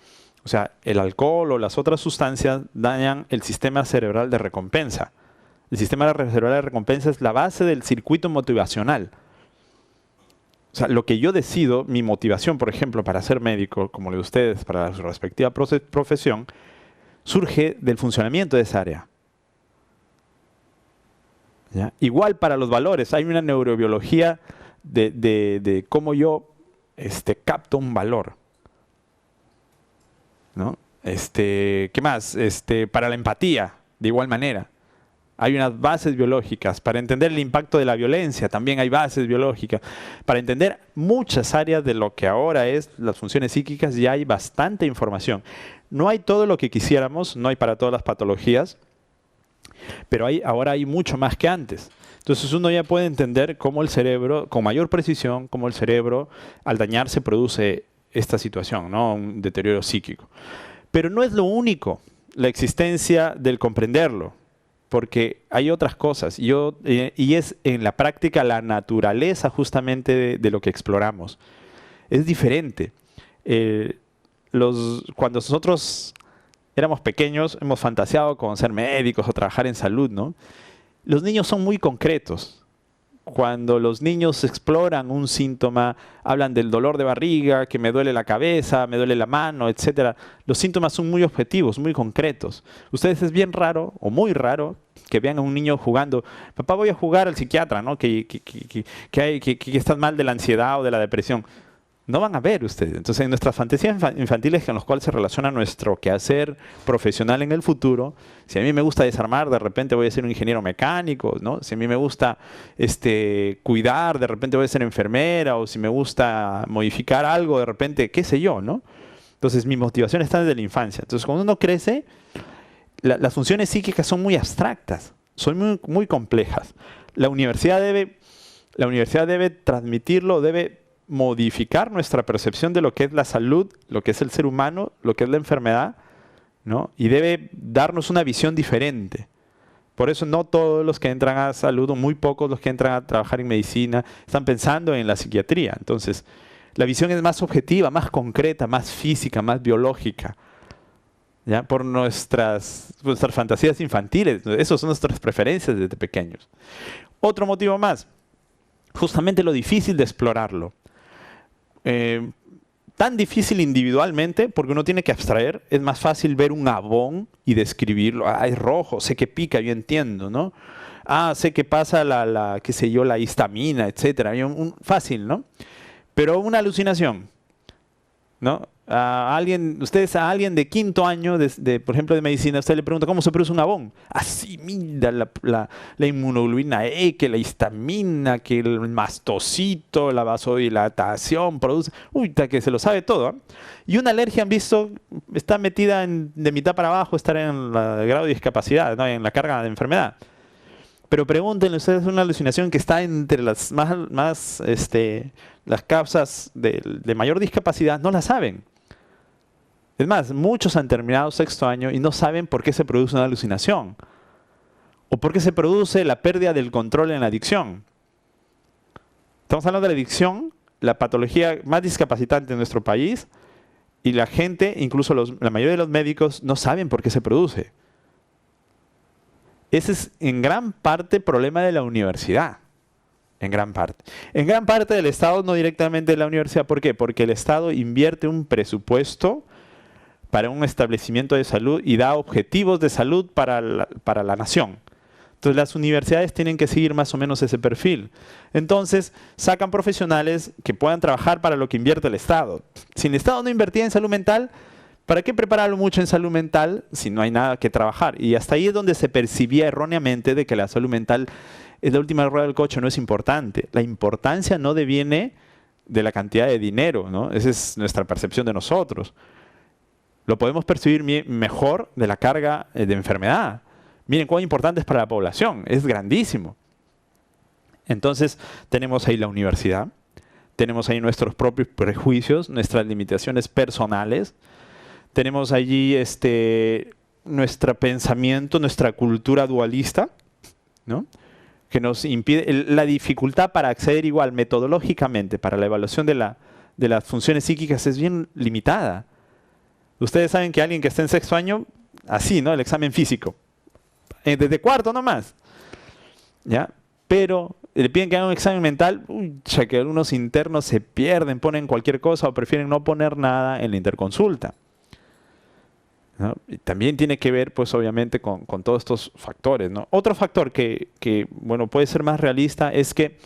O sea, el alcohol o las otras sustancias dañan el sistema cerebral de recompensa. El sistema cerebral de recompensa es la base del circuito motivacional. O sea, lo que yo decido, mi motivación, por ejemplo, para ser médico, como lo de ustedes, para su respectiva profesión, surge del funcionamiento de esa área. ¿Ya? Igual para los valores, hay una neurobiología de cómo yo capto un valor, ¿no? ¿Qué más? Para la empatía, de igual manera. Hay unas bases biológicas. Para entender el impacto de la violencia también hay bases biológicas. Para entender muchas áreas de lo que ahora es las funciones psíquicas ya hay bastante información. No hay todo lo que quisiéramos, no hay para todas las patologías, pero ahora hay mucho más que antes. Entonces uno ya puede entender cómo el cerebro, con mayor precisión, cómo el cerebro al dañarse produce esta situación, ¿no? Un deterioro psíquico. Pero no es lo único, la existencia del comprenderlo, porque hay otras cosas y es en la práctica la naturaleza justamente de lo que exploramos. Es diferente. Cuando nosotros éramos pequeños, hemos fantaseado con ser médicos o trabajar en salud, ¿no? Los niños son muy concretos. Cuando los niños exploran un síntoma, hablan del dolor de barriga, que me duele la cabeza, me duele la mano, etc. Los síntomas son muy objetivos, muy concretos. Ustedes es bien raro, o muy raro, que vean a un niño jugando. Papá, voy a jugar al psiquiatra, ¿no? Que estás mal de la ansiedad o de la depresión. No van a ver ustedes. Entonces, en nuestras fantasías infantiles con las cuales se relaciona nuestro quehacer profesional en el futuro, si a mí me gusta desarmar, de repente voy a ser un ingeniero mecánico, ¿no? Si a mí me gusta cuidar, de repente voy a ser enfermera, o si me gusta modificar algo, de repente, qué sé yo, ¿no? Entonces, mi motivación está desde la infancia. Entonces, cuando uno crece, las funciones psíquicas son muy abstractas, son muy, muy complejas. La universidad debe transmitirlo, debe modificar nuestra percepción de lo que es la salud, lo que es el ser humano, lo que es la enfermedad, ¿no? Y debe darnos una visión diferente. Por eso no todos los que entran a salud, o muy pocos los que entran a trabajar en medicina, están pensando en la psiquiatría. Entonces, la visión es más objetiva, más concreta, más física, más biológica, ¿ya? Por nuestras fantasías infantiles. Esas son nuestras preferencias desde pequeños. Otro motivo más, justamente lo difícil de explorarlo. Tan difícil individualmente, porque uno tiene que abstraer. Es más fácil ver un abón y describirlo. Ah, es rojo, sé que pica, yo entiendo, ¿no? Ah, sé que pasa qué sé yo, la histamina, etcétera. Fácil, ¿no? Pero una alucinación, ¿no? Ustedes a alguien de quinto año, por ejemplo, de medicina, usted le pregunta cómo se produce un abón. Así, mira, la inmunoglobulina E, que la histamina, que el mastocito, la vasodilatación, produce... Uy, que se lo sabe todo, ¿eh? Y una alergia, han visto, está metida de mitad para abajo, está en el grado de discapacidad, ¿no? En la carga de enfermedad. Pero pregúntenle ustedes una alucinación que está entre las las causas de mayor discapacidad, no la saben. Es más, muchos han terminado sexto año y no saben por qué se produce una alucinación. O por qué se produce la pérdida del control en la adicción. Estamos hablando de la adicción, la patología más discapacitante en nuestro país, y la gente, incluso la mayoría de los médicos, no saben por qué se produce. Ese es en gran parte problema de la universidad. En gran parte. En gran parte del Estado, no directamente de la universidad. ¿Por qué? Porque el Estado invierte un presupuesto para un establecimiento de salud y da objetivos de salud para la nación. Entonces las universidades tienen que seguir más o menos ese perfil. Entonces sacan profesionales que puedan trabajar para lo que invierte el Estado. Si el Estado no invertía en salud mental, ¿para qué prepararlo mucho en salud mental si no hay nada que trabajar? Y hasta ahí es donde se percibía erróneamente de que la salud mental es la última rueda del coche, no es importante. La importancia no deviene de la cantidad de dinero, ¿no? Esa es nuestra percepción de nosotros. Lo podemos percibir mejor de la carga de enfermedad. Miren cuán importante es para la población, es grandísimo. Entonces tenemos ahí la universidad, tenemos ahí nuestros propios prejuicios, nuestras limitaciones personales, tenemos allí nuestro pensamiento, nuestra cultura dualista, ¿no? Que nos impide la dificultad para acceder igual metodológicamente para la evaluación de las funciones psíquicas es bien limitada. Ustedes saben que alguien que está en sexto año, así, ¿no? El examen físico. Desde cuarto nomás. ¿Ya? Pero le piden que haga un examen mental, ya que algunos internos se pierden, ponen cualquier cosa o prefieren no poner nada en la interconsulta, ¿no? Y también tiene que ver, pues obviamente, con todos estos factores, ¿no? Otro factor que bueno, puede ser más realista es que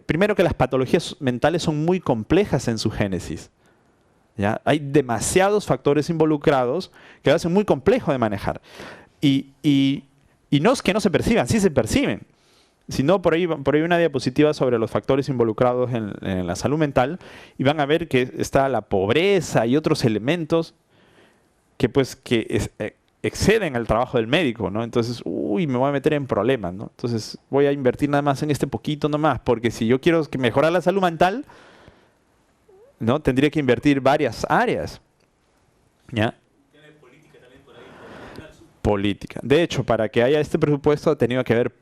primero que las patologías mentales son muy complejas en su génesis. ¿Ya? Hay demasiados factores involucrados que lo hacen muy complejo de manejar. Y Y no es que no se perciban, sí se perciben. Sino por ahí una diapositiva sobre los factores involucrados en la salud mental y van a ver que está la pobreza y otros elementos que exceden al trabajo del médico, ¿no? Entonces, me voy a meter en problemas, ¿no? Entonces, voy a invertir nada más en este poquito nomás, porque si yo quiero mejorar la salud mental, ¿no? Tendría que invertir varias áreas, ¿ya? Política. De hecho, para que haya este presupuesto ha tenido que haber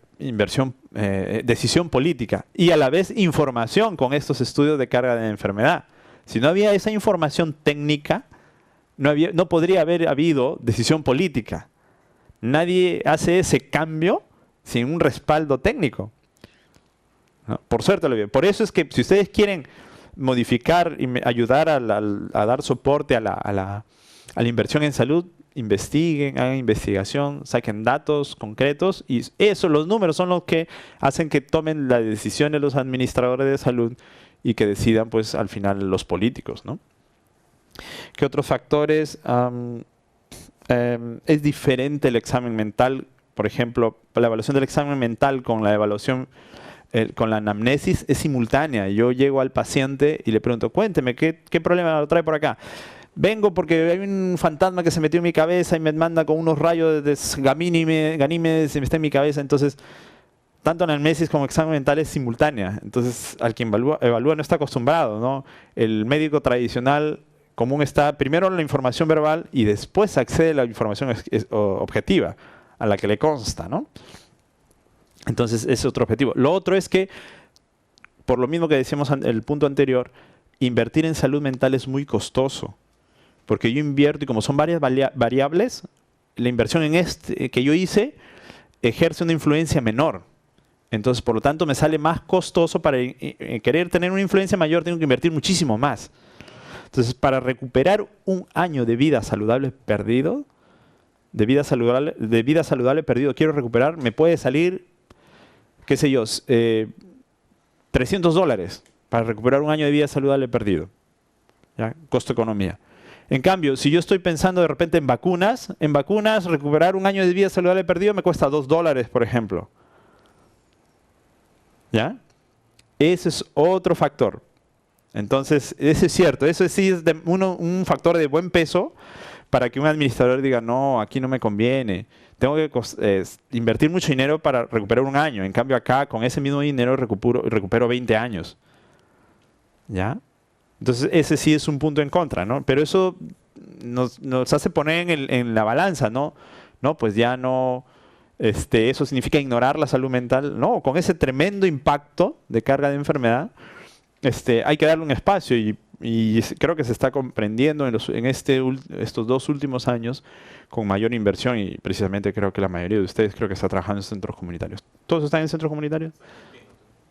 decisión política y a la vez información con estos estudios de carga de enfermedad. Si no había esa información técnica, no podría haber habido decisión política. Nadie hace ese cambio sin un respaldo técnico. ¿No? Por suerte lo veo. Por eso es que si ustedes quieren modificar y ayudar a dar soporte a la inversión en salud, investiguen, hagan investigación, saquen datos concretos y los números son los que hacen que tomen las decisiones los administradores de salud y que decidan pues al final los políticos, ¿no? ¿Qué otros factores? Es diferente el examen mental, por ejemplo, la evaluación del examen mental con la evaluación con la anamnesis es simultánea. Yo llego al paciente y le pregunto, cuénteme, ¿qué problema lo trae por acá? Vengo porque hay un fantasma que se metió en mi cabeza y me manda con unos rayos de Ganímedes y me está en mi cabeza. Entonces, tanto anamnesis como examen mental es simultánea. Entonces, al quien evalúa no está acostumbrado, ¿no? El médico tradicional común está primero la información verbal y después accede a la información objetiva, a la que le consta, ¿no? Entonces, ese es otro objetivo. Lo otro es que, por lo mismo que decíamos en el punto anterior, invertir en salud mental es muy costoso. Porque yo invierto y como son varias variables, la inversión que yo hice ejerce una influencia menor. Entonces, por lo tanto, me sale más costoso para querer tener una influencia mayor, tengo que invertir muchísimo más. Entonces, para recuperar un año de vida saludable perdido, quiero recuperar, me puede salir, qué sé yo, $300 para recuperar un año de vida saludable perdido. ¿Ya? Costo economía. En cambio, si yo estoy pensando de repente en vacunas, recuperar un año de vida saludable perdido me cuesta $2, por ejemplo. ¿Ya? Ese es otro factor. Entonces, ese es cierto. Eso sí es un factor de buen peso para que un administrador diga, no, aquí no me conviene. Tengo que invertir mucho dinero para recuperar un año. En cambio, acá, con ese mismo dinero, recupero 20 años. ¿Ya? Entonces, ese sí es un punto en contra, ¿no? Pero eso nos hace poner en la balanza, ¿no? No, pues ya no... eso significa ignorar la salud mental. No, con ese tremendo impacto de carga de enfermedad, hay que darle un espacio y creo que se está comprendiendo en estos 2 últimos años con mayor inversión y precisamente creo que la mayoría de ustedes creo que está trabajando en centros comunitarios. ¿Todos están en centros comunitarios?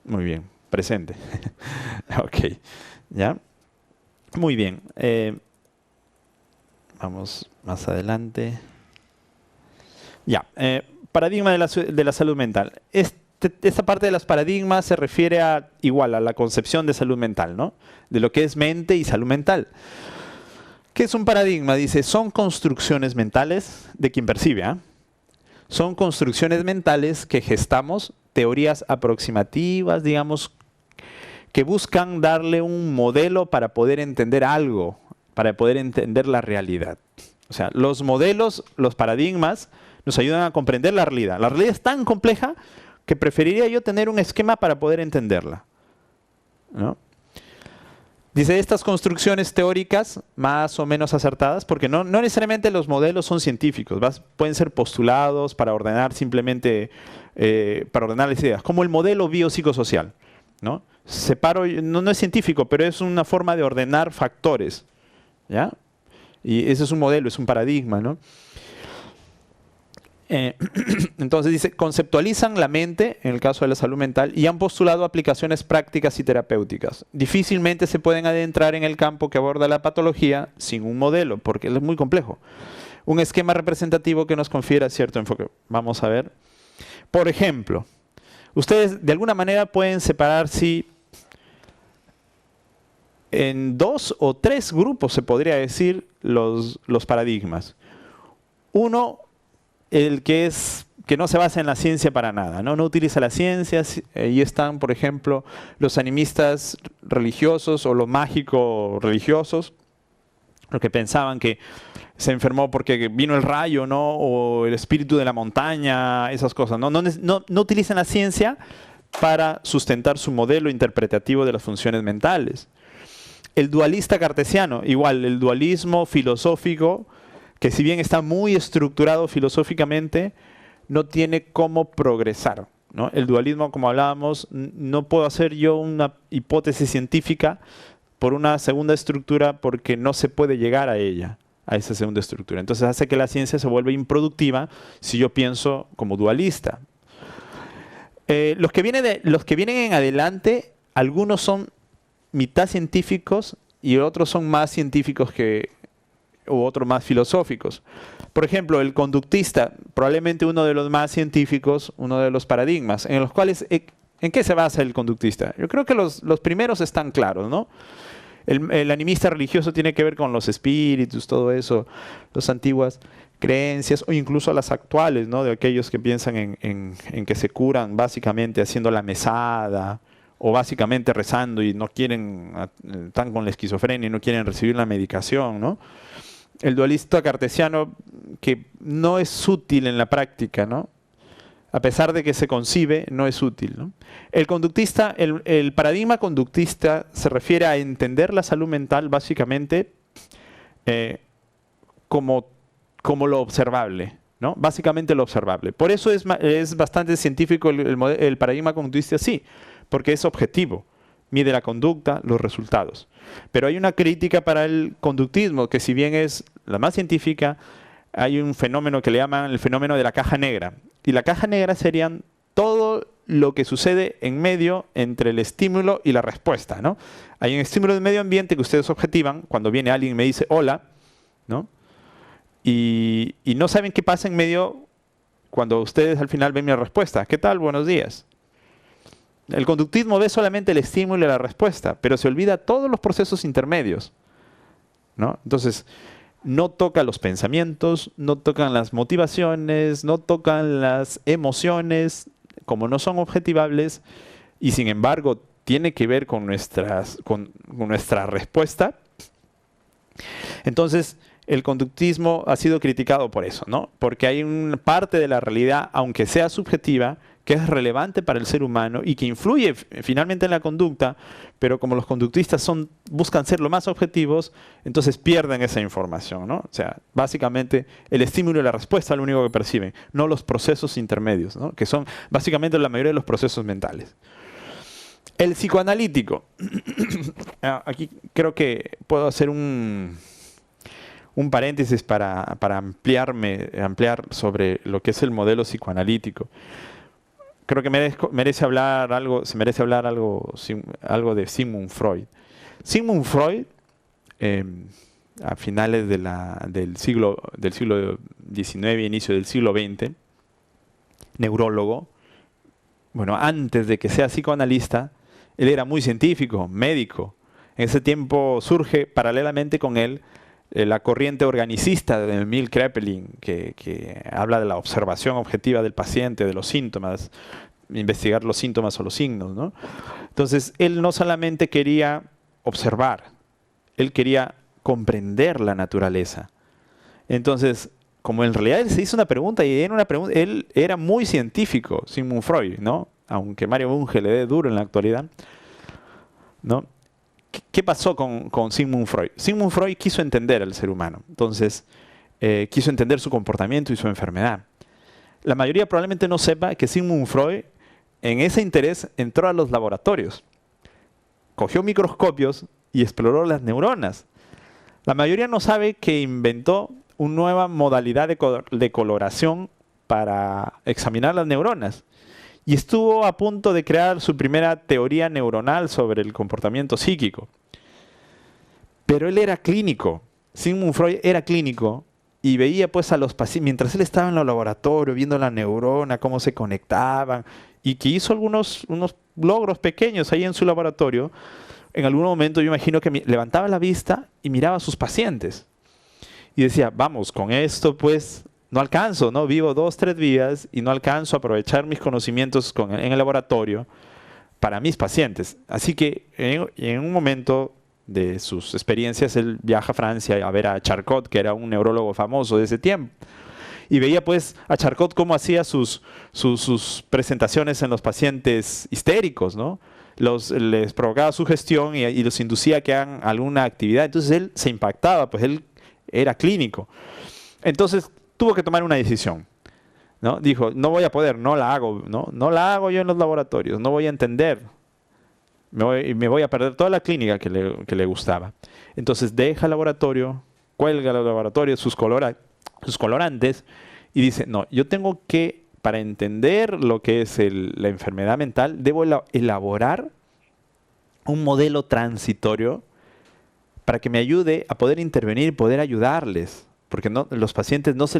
Muy bien, presente. Ok, ¿ya? Muy bien. Vamos más adelante. Ya, paradigma de la salud mental. Esta parte de los paradigmas se refiere a la concepción de salud mental, ¿no? De lo que es mente y salud mental. ¿Qué es un paradigma? Dice, son construcciones mentales de quien percibe, ¿ah? Son construcciones mentales que gestamos, teorías aproximativas, digamos, que buscan darle un modelo para poder entender algo, para poder entender la realidad. O sea, los modelos, los paradigmas, nos ayudan a comprender la realidad. La realidad es tan compleja que preferiría yo tener un esquema para poder entenderla, ¿no? Dice, estas construcciones teóricas más o menos acertadas, porque no necesariamente los modelos son científicos, pueden ser postulados para ordenar simplemente, para ordenar las ideas, como el modelo biopsicosocial, ¿no? No es científico, pero es una forma de ordenar factores, ¿ya? Y ese es un modelo, es un paradigma, ¿no? Entonces dice, conceptualizan la mente, en el caso de la salud mental, y han postulado aplicaciones prácticas y terapéuticas. Difícilmente se pueden adentrar en el campo que aborda la patología sin un modelo, porque es muy complejo. Un esquema representativo que nos confiera cierto enfoque. Vamos a ver. Por ejemplo, ustedes de alguna manera pueden separar si en 2 o 3 grupos, se podría decir, los paradigmas. Uno, el que es que no se basa en la ciencia para nada, ¿no? No utiliza la ciencia. Ahí están, por ejemplo, los animistas religiosos o los mágicos religiosos, los que pensaban que se enfermó porque vino el rayo, ¿no? O el espíritu de la montaña, esas cosas. No utilizan la ciencia para sustentar su modelo interpretativo de las funciones mentales. El dualista cartesiano, igual, el dualismo filosófico, que si bien está muy estructurado filosóficamente, no tiene cómo progresar, ¿no? El dualismo, como hablábamos, no puedo hacer yo una hipótesis científica por una segunda estructura porque no se puede llegar a ella, a esa segunda estructura. Entonces hace que la ciencia se vuelva improductiva si yo pienso como dualista. Los que vienen en adelante, algunos son mitad científicos y otros son más científicos u otros más filosóficos. Por ejemplo, el conductista, probablemente uno de los más científicos, uno de los paradigmas, en los cuales, ¿en qué se basa el conductista? Yo creo que los primeros están claros, ¿no? El animista religioso tiene que ver con los espíritus, todo eso, las antiguas creencias, o incluso las actuales, ¿no? De aquellos que piensan en que se curan básicamente haciendo la mesada, o básicamente rezando y no quieren, están con la esquizofrenia y no quieren recibir la medicación, ¿no? El dualista cartesiano, que no es útil en la práctica, ¿no? A pesar de que se concibe, no es útil, ¿no? El conductista, el paradigma conductista se refiere a entender la salud mental básicamente como lo observable, ¿no? Básicamente lo observable. Por eso es bastante científico el paradigma conductista, sí, porque es objetivo. Mide la conducta, los resultados. Pero hay una crítica para el conductismo, que si bien es la más científica, hay un fenómeno que le llaman el fenómeno de la caja negra. Y la caja negra serían todo lo que sucede en medio entre el estímulo y la respuesta, ¿no? Hay un estímulo del medio ambiente que ustedes objetivan cuando viene alguien y me dice hola, ¿no? Y no saben qué pasa en medio cuando ustedes al final ven mi respuesta. ¿Qué tal? Buenos días. El conductismo ve solamente el estímulo y la respuesta, pero se olvida todos los procesos intermedios, ¿no? Entonces, no toca los pensamientos, no tocan las motivaciones, no tocan las emociones, como no son objetivables, y sin embargo tiene que ver con nuestra respuesta. Entonces, el conductismo ha sido criticado por eso, ¿no? Porque hay una parte de la realidad, aunque sea subjetiva, que es relevante para el ser humano y que influye finalmente en la conducta, pero como los conductistas buscan ser lo más objetivos, entonces pierden esa información, ¿no? O sea, básicamente el estímulo y la respuesta es lo único que perciben, no los procesos intermedios, ¿no? Que son básicamente la mayoría de los procesos mentales. El psicoanalítico. Aquí creo que puedo hacer un paréntesis para ampliar sobre lo que es el modelo psicoanalítico. Creo que se merece hablar algo de Sigmund Freud. Sigmund Freud, a finales del siglo XIX, inicio del siglo XX, neurólogo, bueno, antes de que sea psicoanalista, él era muy científico, médico. En ese tiempo surge paralelamente con él la corriente organicista de Emil Kraepelin, que habla de la observación objetiva del paciente, de los síntomas, investigar los síntomas o los signos, ¿no? Entonces, él no solamente quería observar, él quería comprender la naturaleza. Entonces, como en realidad él se hizo una pregunta, y él era muy científico, Sigmund Freud, ¿no? Aunque Mario Bunge le dé duro en la actualidad, ¿no? ¿Qué pasó con Sigmund Freud? Sigmund Freud quiso entender al ser humano. Entonces, quiso entender su comportamiento y su enfermedad. La mayoría probablemente no sepa que Sigmund Freud, en ese interés, entró a los laboratorios. Cogió microscopios y exploró las neuronas. La mayoría no sabe que inventó una nueva modalidad de coloración para examinar las neuronas. Y estuvo a punto de crear su primera teoría neuronal sobre el comportamiento psíquico. Pero él era clínico. Sigmund Freud era clínico y veía pues a los pacientes, mientras él estaba en el laboratorio viendo la neurona, cómo se conectaban, y que hizo unos logros pequeños ahí en su laboratorio. En algún momento yo imagino que levantaba la vista y miraba a sus pacientes. Y decía, vamos, con esto pues no alcanzo, ¿no? Vivo 2, 3 días y no alcanzo a aprovechar mis conocimientos en el laboratorio para mis pacientes. Así que en un momento de sus experiencias, él viaja a Francia a ver a Charcot, que era un neurólogo famoso de ese tiempo. Y veía pues a Charcot cómo hacía sus presentaciones en los pacientes histéricos, ¿no? Les provocaba sugestión y los inducía a que hagan alguna actividad. Entonces él se impactaba, pues él era clínico. Entonces tuvo que tomar una decisión, ¿no? Dijo, no voy a poder, no la hago, ¿no? No la hago yo en los laboratorios, no voy a entender. Me voy a perder toda la clínica que le gustaba. Entonces deja el laboratorio, cuelga el laboratorio, sus colorantes, y dice, no, yo tengo que, para entender lo que es la enfermedad mental, debo elaborar un modelo transitorio para que me ayude a poder intervenir y poder ayudarles. Porque los pacientes no se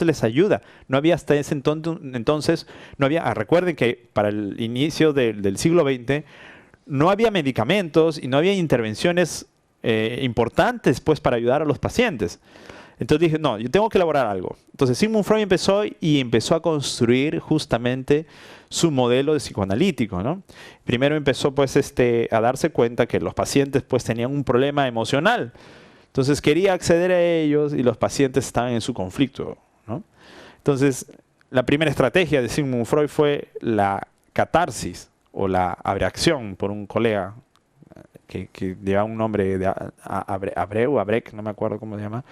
les ayuda. No había hasta ese entonces, no había, recuerden que para el inicio del siglo XX, no había medicamentos y no había intervenciones importantes pues, para ayudar a los pacientes. Entonces dije, no, yo tengo que elaborar algo. Entonces Sigmund Freud empezó a construir justamente su modelo de psicoanalítico, ¿no? Primero empezó pues, a darse cuenta que los pacientes pues, tenían un problema emocional. Entonces quería acceder a ellos y los pacientes estaban en su conflicto, ¿no? Entonces la primera estrategia de Sigmund Freud fue la catarsis, o la abreacción, por un colega que lleva un nombre de Abrec, no me acuerdo cómo se llama,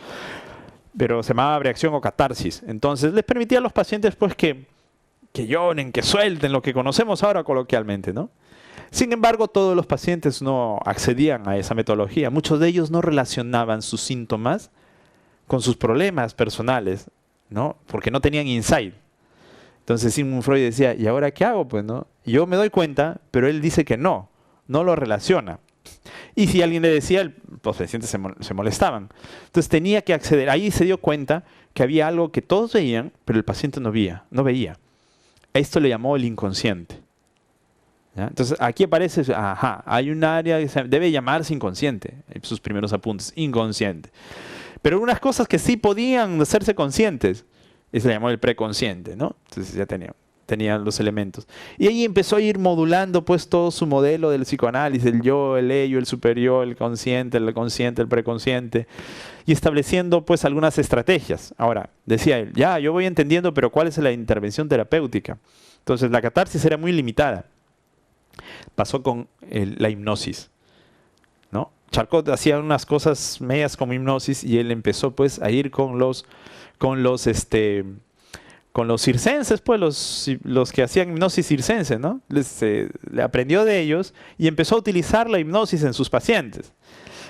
pero se llamaba abreacción o catarsis. Entonces les permitía a los pacientes pues que lloren, que suelten, lo que conocemos ahora coloquialmente, ¿no? Sin embargo, todos los pacientes no accedían a esa metodología. Muchos de ellos no relacionaban sus síntomas con sus problemas personales, ¿no? Porque no tenían insight. Entonces Sigmund Freud decía, ¿y ahora qué hago? Pues, ¿no? Y yo me doy cuenta, pero él dice que no lo relaciona. Y si alguien le decía, los pacientes se molestaban. Entonces tenía que acceder. Ahí se dio cuenta que había algo que todos veían, pero el paciente no veía. A esto le llamó el inconsciente. ¿Ya? Entonces aquí aparece, hay un área que debe llamarse inconsciente. Sus primeros apuntes, inconsciente. Pero unas cosas que sí podían hacerse conscientes. Y se le llamó el preconsciente, ¿no? Entonces ya tenían los elementos. Y ahí empezó a ir modulando pues todo su modelo del psicoanálisis, el yo, el ello, el superior, el consciente, el preconsciente, y estableciendo pues algunas estrategias. Ahora, decía él, ya, yo voy entendiendo, pero ¿cuál es la intervención terapéutica? Entonces la catarsis era muy limitada. Pasó con la hipnosis, ¿no? Charcot hacía unas cosas medias como hipnosis y él empezó pues a ir con los circenses, pues los que hacían hipnosis circense, ¿no? Le aprendió de ellos y empezó a utilizar la hipnosis en sus pacientes.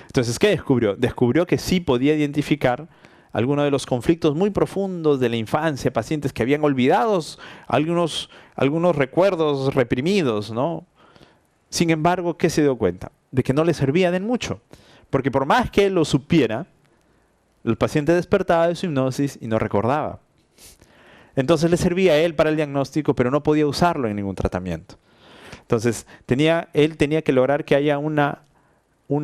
Entonces, ¿qué descubrió? Descubrió que sí podía identificar algunos de los conflictos muy profundos de la infancia, pacientes que habían olvidado algunos recuerdos reprimidos, ¿no? Sin embargo, ¿qué se dio cuenta? De que no le servía de mucho, porque por más que él lo supiera, el paciente despertaba de su hipnosis y no recordaba. Entonces le servía a él para el diagnóstico, pero no podía usarlo en ningún tratamiento. Entonces él tenía que lograr que haya un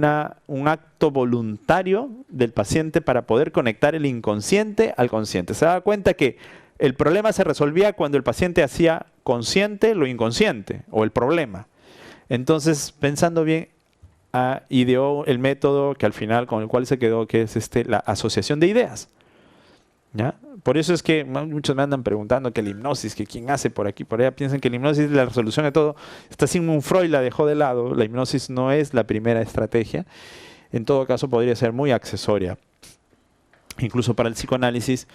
acto voluntario del paciente para poder conectar el inconsciente al consciente. Se daba cuenta que el problema se resolvía cuando el paciente hacía consciente lo inconsciente o el problema. Entonces, pensando bien, ideó el método que al final con el cual se quedó, que es la asociación de ideas. ¿Ya? Por eso es que muchos me andan preguntando que la hipnosis, que quién hace por aquí, por allá, piensan que la hipnosis es la resolución de todo. Esta Sigmund Freud la dejó de lado, la hipnosis no es la primera estrategia, en todo caso podría ser muy accesoria. Incluso para el psicoanálisis,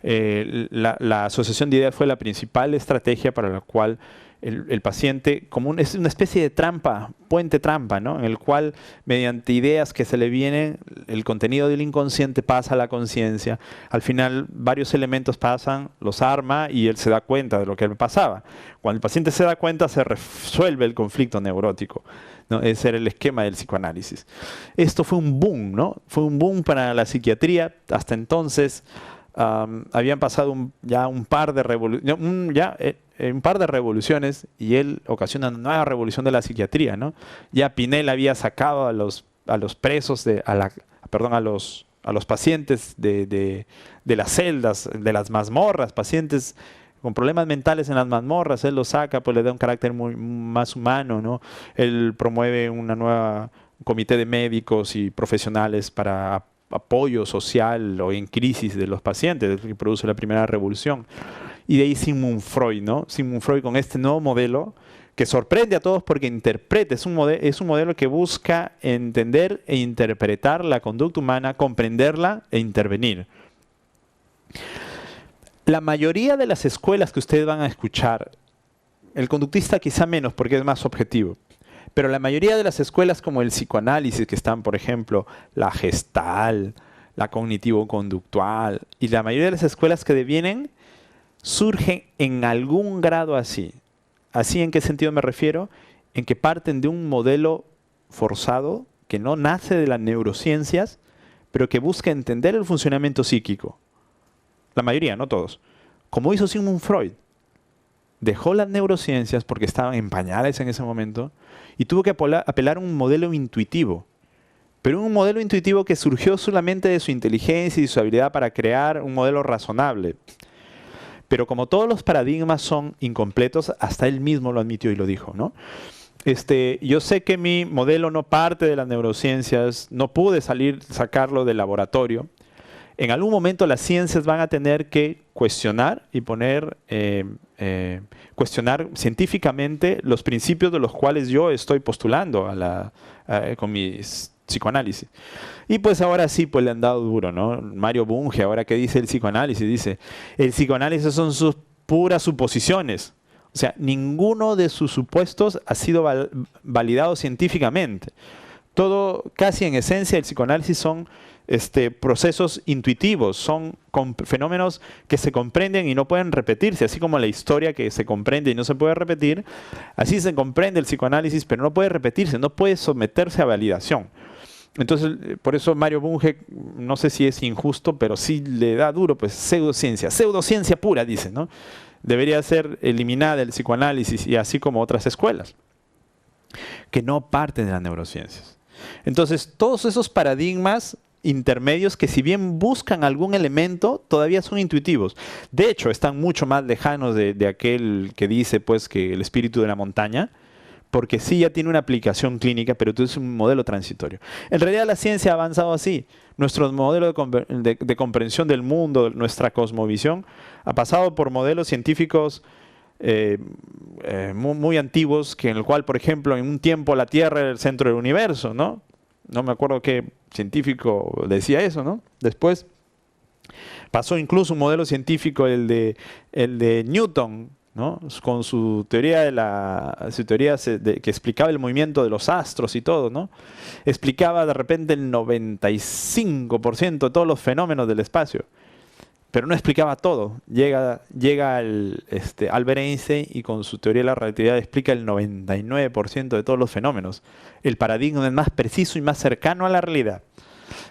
la asociación de ideas fue la principal estrategia para la cual el paciente, es una especie de trampa, puente trampa, ¿no? En el cual mediante ideas que se le vienen, el contenido del inconsciente pasa a la conciencia. Al final varios elementos pasan, los arma y él se da cuenta de lo que le pasaba. Cuando el paciente se da cuenta se resuelve el conflicto neurótico, ¿no? Ese era el esquema del psicoanálisis. Esto fue un boom, ¿no? Fue un boom para la psiquiatría. Hasta entonces habían pasado un par de revoluciones y él ocasiona una nueva revolución de la psiquiatría, ¿no? Ya Pinel había sacado a los presos, a los a los pacientes de las celdas, de las mazmorras, pacientes con problemas mentales en las mazmorras, él los saca, pues le da un carácter más humano, ¿no? Él promueve un comité de médicos y profesionales para apoyo social o en crisis de los pacientes, que produce la primera revolución. Y de ahí Sigmund Freud, ¿no? Sigmund Freud con este nuevo modelo que sorprende a todos porque interpreta, es un modelo que busca entender e interpretar la conducta humana, comprenderla e intervenir. La mayoría de las escuelas que ustedes van a escuchar, el conductista quizá menos porque es más objetivo, pero la mayoría de las escuelas como el psicoanálisis, que están, por ejemplo, la Gestalt, la cognitivo-conductual, y la mayoría de las escuelas que devienen, surgen en algún grado así. ¿Así en qué sentido me refiero? En que parten de un modelo forzado que no nace de las neurociencias, pero que busca entender el funcionamiento psíquico. La mayoría, no todos. Como hizo Sigmund Freud. Dejó las neurociencias porque estaban en pañales en ese momento y tuvo que apelar a un modelo intuitivo. Pero un modelo intuitivo que surgió solamente de su inteligencia y su habilidad para crear un modelo razonable. Pero como todos los paradigmas son incompletos, hasta él mismo lo admitió y lo dijo, ¿no? Yo sé que mi modelo no parte de las neurociencias, no pude sacarlo del laboratorio. En algún momento las ciencias van a tener que cuestionar y cuestionar científicamente los principios de los cuales yo estoy postulando con mis psicoanálisis. Y pues ahora sí, pues le han dado duro, ¿no? Mario Bunge, ahora que dice el psicoanálisis, dice, el psicoanálisis son sus puras suposiciones. O sea, ninguno de sus supuestos ha sido validado científicamente. Todo, casi en esencia, el psicoanálisis son procesos intuitivos, son fenómenos que se comprenden y no pueden repetirse, así como la historia que se comprende y no se puede repetir, así se comprende el psicoanálisis, pero no puede repetirse, no puede someterse a validación. Entonces, por eso Mario Bunge, no sé si es injusto, pero sí le da duro, pues pseudociencia pura, dice, ¿no? Debería ser eliminada el psicoanálisis y así como otras escuelas, que no parten de las neurociencias. Entonces, todos esos paradigmas intermedios que si bien buscan algún elemento, todavía son intuitivos. De hecho, están mucho más lejanos de aquel que dice pues que el espíritu de la montaña, porque sí ya tiene una aplicación clínica, pero es un modelo transitorio. En realidad la ciencia ha avanzado así. Nuestro modelo de comprensión del mundo, nuestra cosmovisión, ha pasado por modelos científicos muy antiguos, en el cual, por ejemplo, en un tiempo la Tierra era el centro del universo, ¿no? No me acuerdo qué científico decía eso, ¿no? Después pasó incluso un modelo científico, el de Newton, ¿no? Con su teoría, que explicaba el movimiento de los astros y todo, ¿no? Explicaba de repente el 95% de todos los fenómenos del espacio, pero no explicaba todo. Llega Albert Einstein y con su teoría de la relatividad explica el 99% de todos los fenómenos. El paradigma es más preciso y más cercano a la realidad.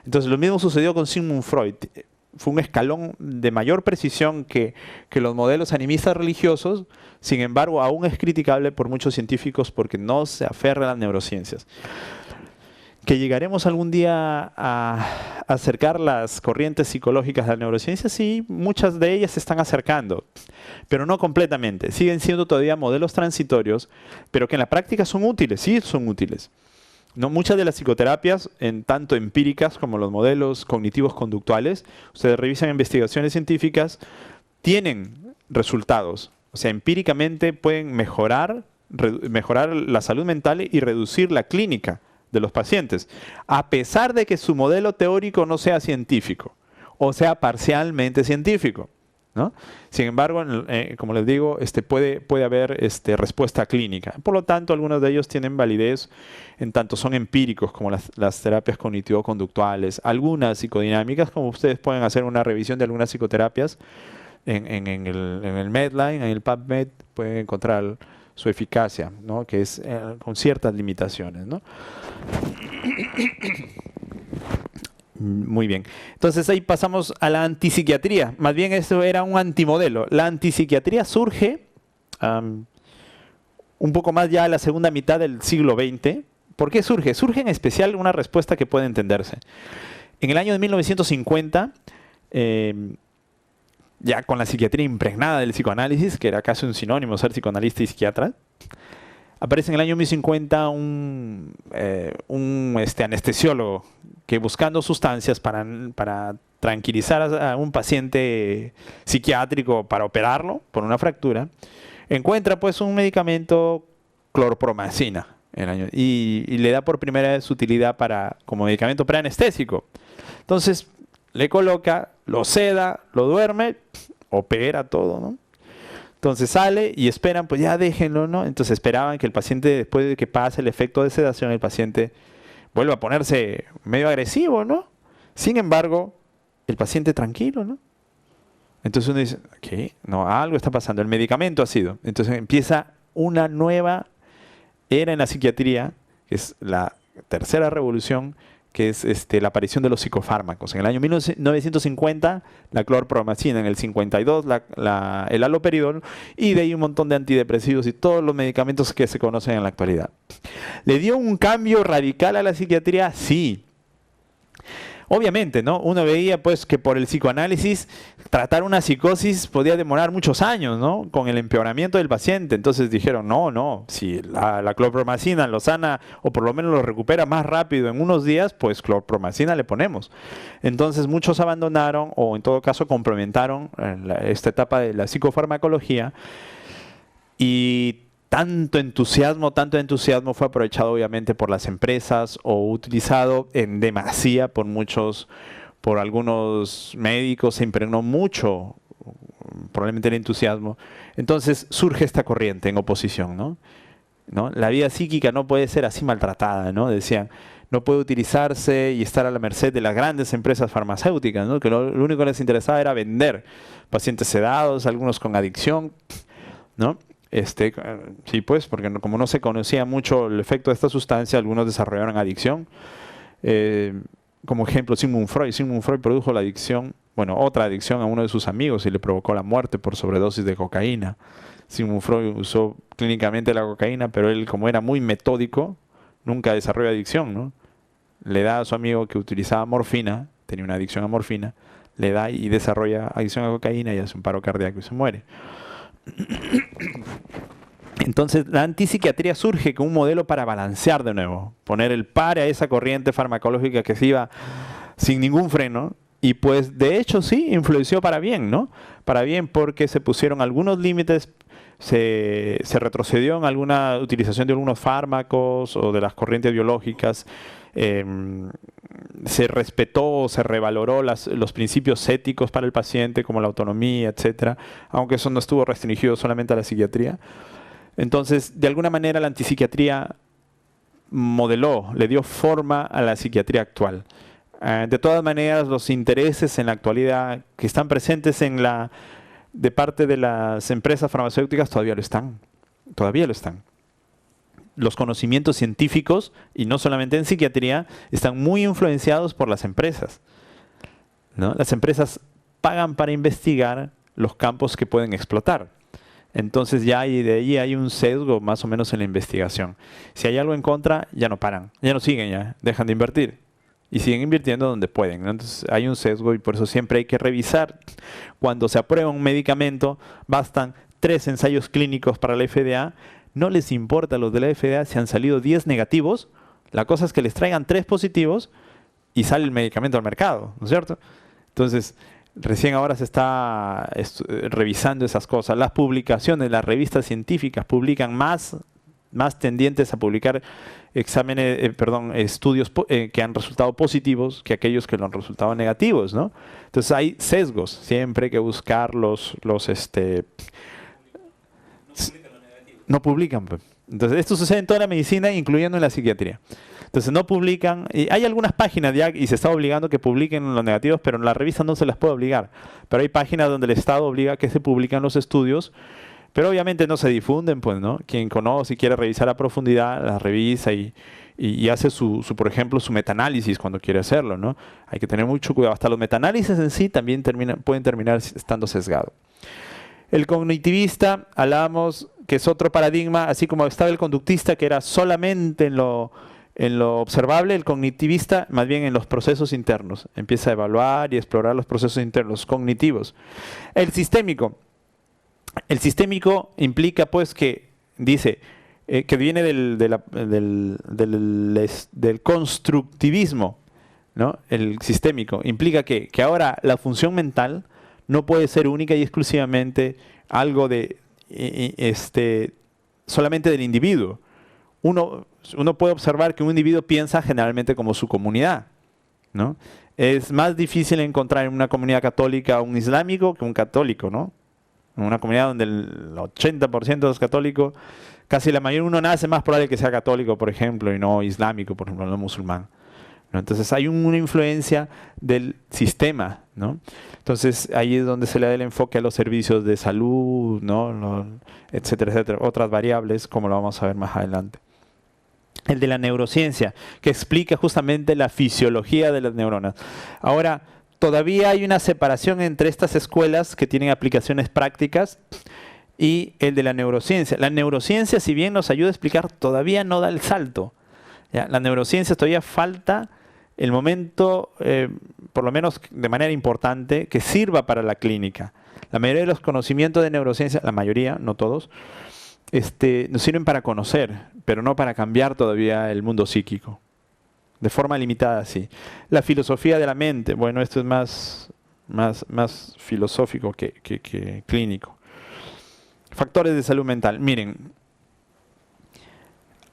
Entonces lo mismo sucedió con Sigmund Freud. Fue un escalón de mayor precisión que los modelos animistas religiosos, sin embargo aún es criticable por muchos científicos porque no se aferra a las neurociencias. ¿Que llegaremos algún día a acercar las corrientes psicológicas a la neurociencia? Sí, muchas de ellas se están acercando, pero no completamente. Siguen siendo todavía modelos transitorios, pero que en la práctica son útiles, sí son útiles. No, muchas de las psicoterapias, tanto empíricas como los modelos cognitivos conductuales, ustedes revisan investigaciones científicas, tienen resultados. O sea, empíricamente pueden mejorar la salud mental y reducir la clínica de los pacientes, a pesar de que su modelo teórico no sea científico, o sea parcialmente científico, ¿no? Sin embargo, como les digo, puede haber respuesta clínica. Por lo tanto, algunos de ellos tienen validez en tanto son empíricos, como las terapias cognitivo-conductuales, algunas psicodinámicas, como ustedes pueden hacer una revisión de algunas psicoterapias en el Medline, en el PubMed, pueden encontrar su eficacia, ¿no? Que es con ciertas limitaciones, ¿no? Muy bien. Entonces ahí pasamos a la antipsiquiatría. Más bien eso era un antimodelo. La antipsiquiatría surge un poco más ya a la segunda mitad del siglo XX. ¿Por qué surge? Surge en especial una respuesta que puede entenderse. En el año de 1950, ya con la psiquiatría impregnada del psicoanálisis, que era casi un sinónimo ser psicoanalista y psiquiatra, aparece en el año 1950 un anestesiólogo que, buscando sustancias para tranquilizar a un paciente psiquiátrico para operarlo por una fractura, encuentra pues un medicamento, clorpromazina, y le da por primera vez su utilidad como medicamento preanestésico. Entonces le coloca, lo seda, lo duerme, opera todo, ¿no? Entonces sale y esperan, pues ya déjenlo, ¿no? Entonces esperaban que el paciente, después de que pase el efecto de sedación, el paciente vuelva a ponerse medio agresivo, ¿no? Sin embargo, el paciente tranquilo, ¿no? Entonces uno dice, ¿qué? No, algo está pasando, el medicamento ha sido. Entonces empieza una nueva era en la psiquiatría, que es la tercera revolución, que es la aparición de los psicofármacos. En el año 1950, la clorpromazina; en el 52, el haloperidol; y de ahí un montón de antidepresivos y todos los medicamentos que se conocen en la actualidad. ¿Le dio un cambio radical a la psiquiatría? Sí. Obviamente, ¿no? Uno veía pues que por el psicoanálisis tratar una psicosis podía demorar muchos años, ¿no? Con el empeoramiento del paciente. Entonces dijeron, no, si la clorpromazina lo sana o por lo menos lo recupera más rápido en unos días, pues clorpromazina le ponemos. Entonces muchos abandonaron, o en todo caso complementaron esta etapa de la psicofarmacología, y tanto entusiasmo fue aprovechado obviamente por las empresas, o utilizado en demasía por algunos médicos. Se impregnó mucho, probablemente, el entusiasmo. Entonces surge esta corriente en oposición, ¿no? La vida psíquica no puede ser así maltratada, ¿no? Decían, no puede utilizarse y estar a la merced de las grandes empresas farmacéuticas, ¿no? Que lo único que les interesaba era vender pacientes sedados, algunos con adicción, ¿no? Sí, pues, porque como no se conocía mucho el efecto de esta sustancia, algunos desarrollaron adicción. Como ejemplo, Sigmund Freud. Sigmund Freud produjo la adicción, otra adicción a uno de sus amigos, y le provocó la muerte por sobredosis de cocaína. Sigmund Freud usó clínicamente la cocaína, pero él, como era muy metódico, nunca desarrolló adicción, ¿no? Le da a su amigo que utilizaba morfina, tenía una adicción a morfina, le da y desarrolla adicción a cocaína y hace un paro cardíaco y se muere. Entonces la antipsiquiatría surge como un modelo para balancear de nuevo, poner el par a esa corriente farmacológica que se iba sin ningún freno, y pues de hecho sí, influenció para bien, ¿no? Para bien, porque se pusieron algunos límites, se retrocedió en alguna utilización de algunos fármacos o de las corrientes biológicas, se respetó, se revaloró los principios éticos para el paciente, como la autonomía, etcétera, aunque eso no estuvo restringido solamente a la psiquiatría. Entonces, de alguna manera, la antipsiquiatría modeló, le dio forma a la psiquiatría actual. De todas maneras, los intereses en la actualidad que están presentes de parte de las empresas farmacéuticas todavía lo están. Los conocimientos científicos, y no solamente en psiquiatría, están muy influenciados por las empresas, ¿no? Las empresas pagan para investigar los campos que pueden explotar. Entonces de ahí hay un sesgo más o menos en la investigación. Si hay algo en contra, ya no paran, ya no siguen, dejan de invertir. Y siguen invirtiendo donde pueden, ¿no? Entonces hay un sesgo, y por eso siempre hay que revisar. Cuando se aprueba un medicamento, bastan 3 ensayos clínicos para la FDA. No les importa a los de la FDA si han salido 10 negativos. La cosa es que les traigan 3 positivos y sale el medicamento al mercado, ¿no es cierto? Entonces, recién ahora se está revisando esas cosas. Las publicaciones, las revistas científicas publican más tendientes a publicar estudios que han resultado positivos que aquellos que no han resultado negativos, ¿no? Entonces hay sesgos. Siempre hay que buscar no publican. Entonces esto sucede en toda la medicina, incluyendo en la psiquiatría. Entonces no publican, y hay algunas páginas ya, y se está obligando que publiquen los negativos, pero en la revista no se las puede obligar. Pero hay páginas donde el Estado obliga a que se publican los estudios, pero obviamente no se difunden, pues, ¿no? Quien conoce y quiere revisar a profundidad, las revisa y hace por ejemplo, su metaanálisis cuando quiere hacerlo, ¿no? Hay que tener mucho cuidado. Hasta los metaanálisis en sí también pueden terminar estando sesgados. El cognitivista, hablábamos que es otro paradigma, así como estaba el conductista, que era solamente en En lo observable, el cognitivista, más bien en los procesos internos. Empieza a evaluar y explorar los procesos internos cognitivos. El sistémico implica, pues, que dice que viene del constructivismo, ¿no? El sistémico implica que ahora la función mental no puede ser única y exclusivamente algo solamente del individuo. Uno puede observar que un individuo piensa generalmente como su comunidad, ¿no? Es más difícil encontrar en una comunidad católica un islámico que un católico, ¿no? En una comunidad donde el 80% es católico, casi la mayoría, uno nace más probable que sea católico, por ejemplo, y no islámico, por ejemplo, no musulmán, ¿no? Entonces hay una influencia del sistema, ¿no? Entonces ahí es donde se le da el enfoque a los servicios de salud, ¿no? Etcétera, etcétera. Otras variables, como lo vamos a ver más adelante. El de la neurociencia, que explica justamente la fisiología de las neuronas. Ahora, todavía hay una separación entre estas escuelas que tienen aplicaciones prácticas y el de la neurociencia. La neurociencia, si bien nos ayuda a explicar, todavía no da el salto. ¿Ya? La neurociencia todavía falta el momento, por lo menos de manera importante, que sirva para la clínica. La mayoría de los conocimientos de neurociencia, la mayoría, no todos, nos sirven para conocer, pero no para cambiar todavía el mundo psíquico. De forma limitada, sí. La filosofía de la mente, bueno, esto es más filosófico que clínico. Factores de salud mental. Miren,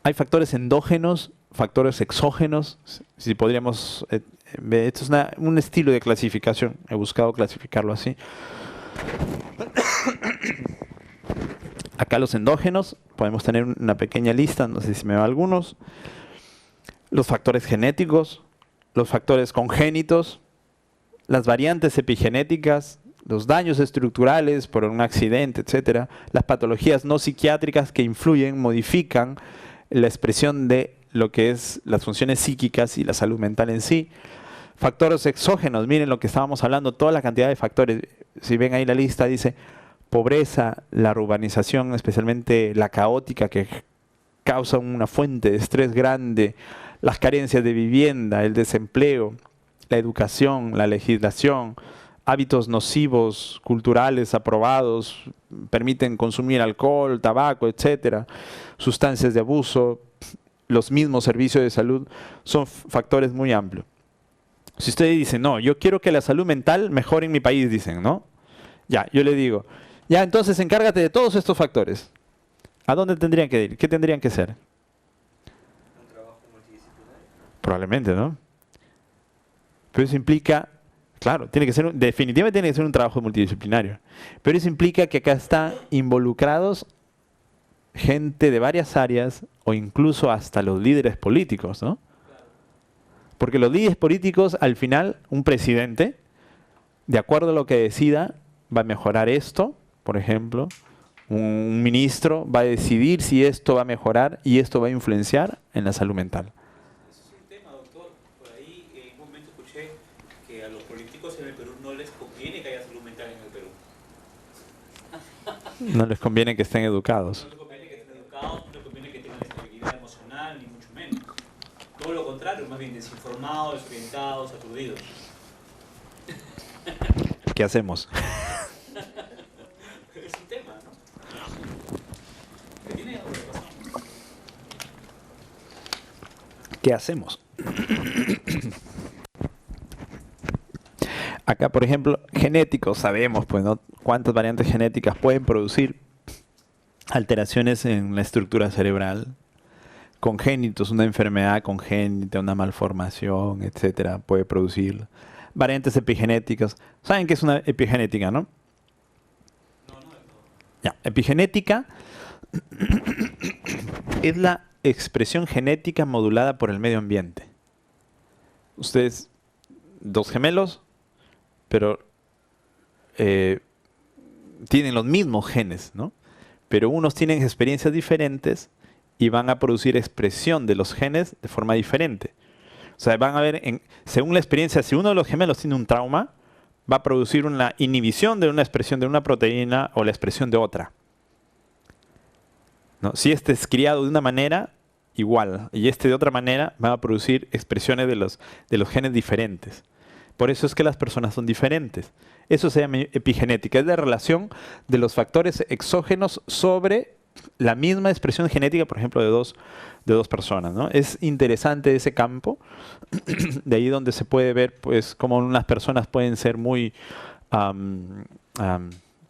hay factores endógenos, factores exógenos, si podríamos ver. Esto es un estilo de clasificación, he buscado clasificarlo así. Acá los endógenos, podemos tener una pequeña lista, no sé si me va algunos. Los factores genéticos, los factores congénitos, las variantes epigenéticas, los daños estructurales por un accidente, etcétera, las patologías no psiquiátricas que influyen, modifican la expresión de lo que es las funciones psíquicas y la salud mental en sí. Factores exógenos, miren lo que estábamos hablando, toda la cantidad de factores. Si ven ahí la lista, dice pobreza, la urbanización, especialmente la caótica, que causa una fuente de estrés grande, las carencias de vivienda, el desempleo, la educación, la legislación, hábitos nocivos, culturales aprobados, permiten consumir alcohol, tabaco, etcétera, sustancias de abuso, los mismos servicios de salud, son factores muy amplios. Si ustedes dicen, no, yo quiero que la salud mental mejore en mi país, dicen, ¿no? Ya, yo le digo, ya, entonces encárgate de todos estos factores. ¿A dónde tendrían que ir? ¿Qué tendrían que hacer? Un trabajo multidisciplinario. Probablemente, ¿no? Pero eso implica, claro, definitivamente tiene que ser un trabajo multidisciplinario. Pero eso implica que acá están involucrados gente de varias áreas o incluso hasta los líderes políticos, ¿no? Porque los líderes políticos, al final, un presidente, de acuerdo a lo que decida, va a mejorar esto, por ejemplo. Un ministro va a decidir si esto va a mejorar y esto va a influenciar en la salud mental. Ese es un tema, doctor. Por ahí en un momento escuché que a los políticos en el Perú no les conviene que haya salud mental en el Perú. No les conviene que estén educados. No les conviene que estén educados, no les conviene que tengan estabilidad emocional, ni mucho menos. Todo lo contrario, más bien desinformados, desorientados, aturdidos. ¿Qué hacemos? Es un tema, ¿no? Que tiene algo de razón. ¿Qué hacemos? Acá, por ejemplo, genéticos, sabemos, pues, ¿no? Cuántas variantes genéticas pueden producir alteraciones en la estructura cerebral. Congénitos, una enfermedad congénita, una malformación, etcétera, puede producir. Variantes epigenéticas. ¿Saben qué es una epigenética, no? Ya, epigenética es la expresión genética modulada por el medio ambiente. Ustedes, dos gemelos, pero tienen los mismos genes, ¿no? Pero unos tienen experiencias diferentes y van a producir expresión de los genes de forma diferente. O sea, van a ver, según la experiencia, si uno de los gemelos tiene un trauma, va a producir una inhibición de una expresión de una proteína o la expresión de otra, ¿no? Si este es criado de una manera igual y este de otra manera, van a producir expresiones de los genes diferentes. Por eso es que las personas son diferentes. Eso se llama epigenética, es la relación de los factores exógenos sobre la misma expresión genética, por ejemplo, de dos personas, ¿no? Es interesante ese campo, de ahí donde se puede ver pues cómo unas personas pueden ser muy...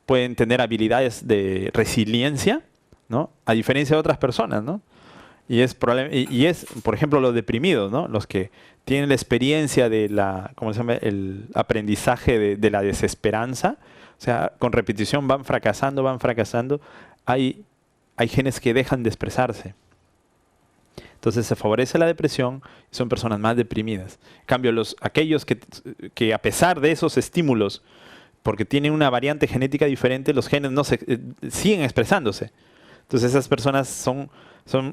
pueden tener habilidades de resiliencia, ¿no? A diferencia de otras personas, ¿no? Y es, por ejemplo, los deprimidos, ¿no? Los que tienen la experiencia de ¿cómo se llama? El aprendizaje de la desesperanza. O sea, con repetición van fracasando. Hay genes que dejan de expresarse. Entonces se favorece la depresión y son personas más deprimidas. En cambio, aquellos que a pesar de esos estímulos, porque tienen una variante genética diferente, los genes no siguen expresándose. Entonces esas personas son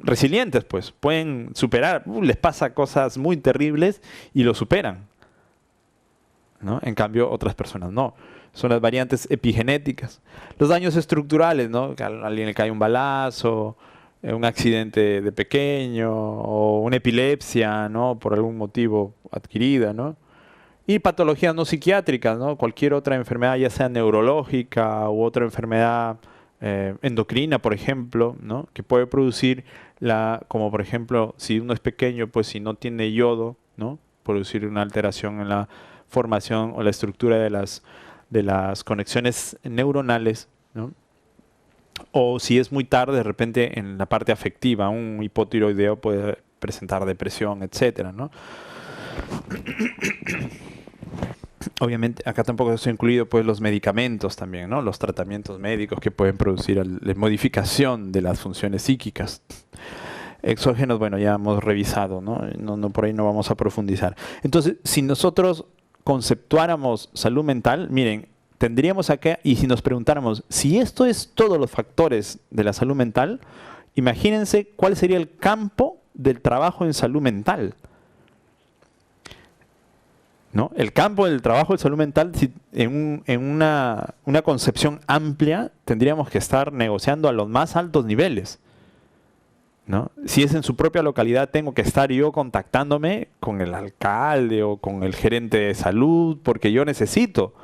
resilientes, pues pueden superar, les pasa cosas muy terribles y lo superan, ¿no? En cambio otras personas no, son las variantes epigenéticas. Los daños estructurales, ¿no? Que a alguien le cae un balazo, un accidente de pequeño o una epilepsia, ¿no? Por algún motivo adquirida, ¿no? Y patologías no psiquiátricas, ¿no? Cualquier otra enfermedad, ya sea neurológica u otra enfermedad endocrina, por ejemplo, ¿no? Que puede producir, como por ejemplo, si uno es pequeño, pues si no tiene yodo, ¿no? Producir una alteración en la formación o la estructura de las conexiones neuronales, ¿no? O si es muy tarde, de repente en la parte afectiva, un hipotiroideo puede presentar depresión, etcétera, ¿no? Obviamente acá tampoco está incluido pues los medicamentos también, ¿no? Los tratamientos médicos que pueden producir la modificación de las funciones psíquicas. Exógenos, bueno, ya hemos revisado, ¿no? No, por ahí no vamos a profundizar. Entonces, si nosotros conceptuáramos salud mental, miren, tendríamos acá, y si nos preguntáramos, si esto es todos los factores de la salud mental, imagínense cuál sería el campo del trabajo en salud mental, ¿no? El campo del trabajo de salud mental, en una concepción amplia, tendríamos que estar negociando a los más altos niveles, ¿no? Si es en su propia localidad, tengo que estar yo contactándome con el alcalde o con el gerente de salud, porque yo necesito,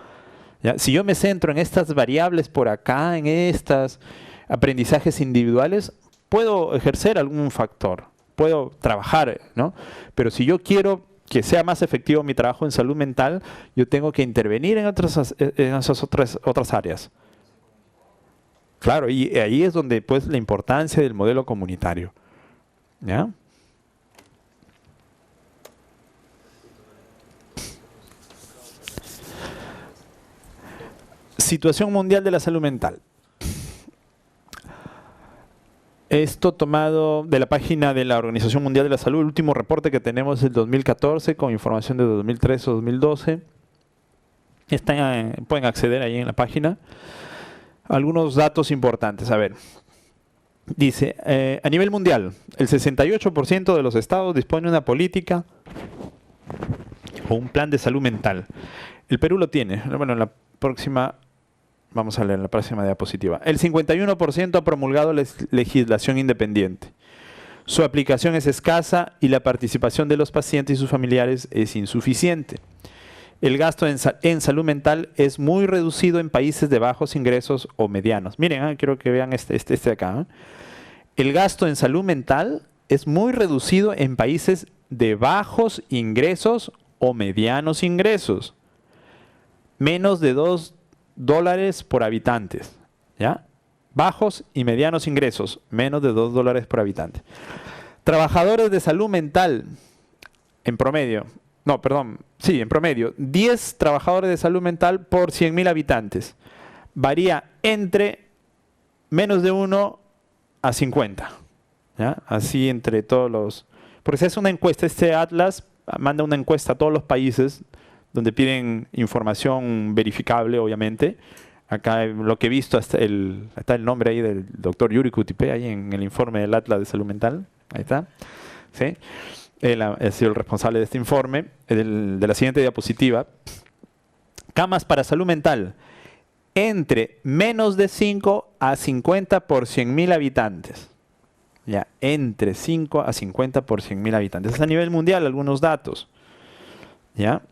¿ya? Si yo me centro en estas variables por acá, en estos aprendizajes individuales, puedo ejercer algún factor, puedo trabajar, ¿no? Pero si yo quiero que sea más efectivo mi trabajo en salud mental, yo tengo que intervenir en esas otras áreas. Claro, y ahí es donde pues la importancia del modelo comunitario, ¿ya? Situación mundial de la salud mental. Esto tomado de la página de la Organización Mundial de la Salud, el último reporte que tenemos es del 2014 con información de 2013 o 2012. Pueden acceder ahí en la página. Algunos datos importantes. A ver, dice, a nivel mundial, el 68% de los estados dispone de una política o un plan de salud mental. El Perú lo tiene. Bueno, en la próxima... Vamos a leer la próxima diapositiva. El 51% ha promulgado legislación independiente. Su aplicación es escasa y la participación de los pacientes y sus familiares es insuficiente. El gasto en salud mental es muy reducido en países de bajos ingresos o medianos. Miren, quiero que vean este de acá. El gasto en salud mental es muy reducido en países de bajos ingresos o medianos ingresos. Menos de $2 por habitantes, ¿ya? Bajos y medianos ingresos, menos de $2 por habitante. Trabajadores de salud mental, en promedio, en promedio, 10 trabajadores de salud mental por 100.000 habitantes. Varía entre menos de 1 a 50, ¿ya? Así entre todos los... Porque se hace una encuesta, este Atlas manda una encuesta a todos los países donde piden información verificable, obviamente. Acá lo que he visto, está el nombre ahí del doctor Yuri Kutipe, ahí en el informe del Atlas de Salud Mental. Ahí está. ¿Sí? Él ha sido el responsable de este informe. De la siguiente diapositiva. Camas para salud mental. Entre menos de 5 a 50 por 100.000 habitantes. Ya, entre 5 a 50 por 100.000 habitantes. Es a nivel mundial algunos datos. ¿Ya?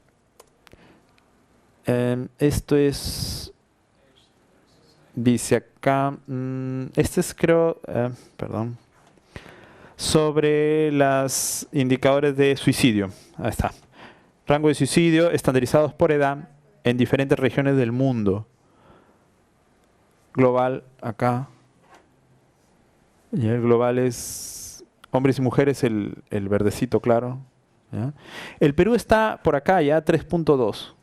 Esto es... Dice acá... este es creo... perdón. Sobre los indicadores de suicidio. Ahí está. Rango de suicidio estandarizados por edad en diferentes regiones del mundo. Global acá. Y el global es hombres y mujeres, el verdecito claro. ¿Ya? El Perú está por acá ya 3.2.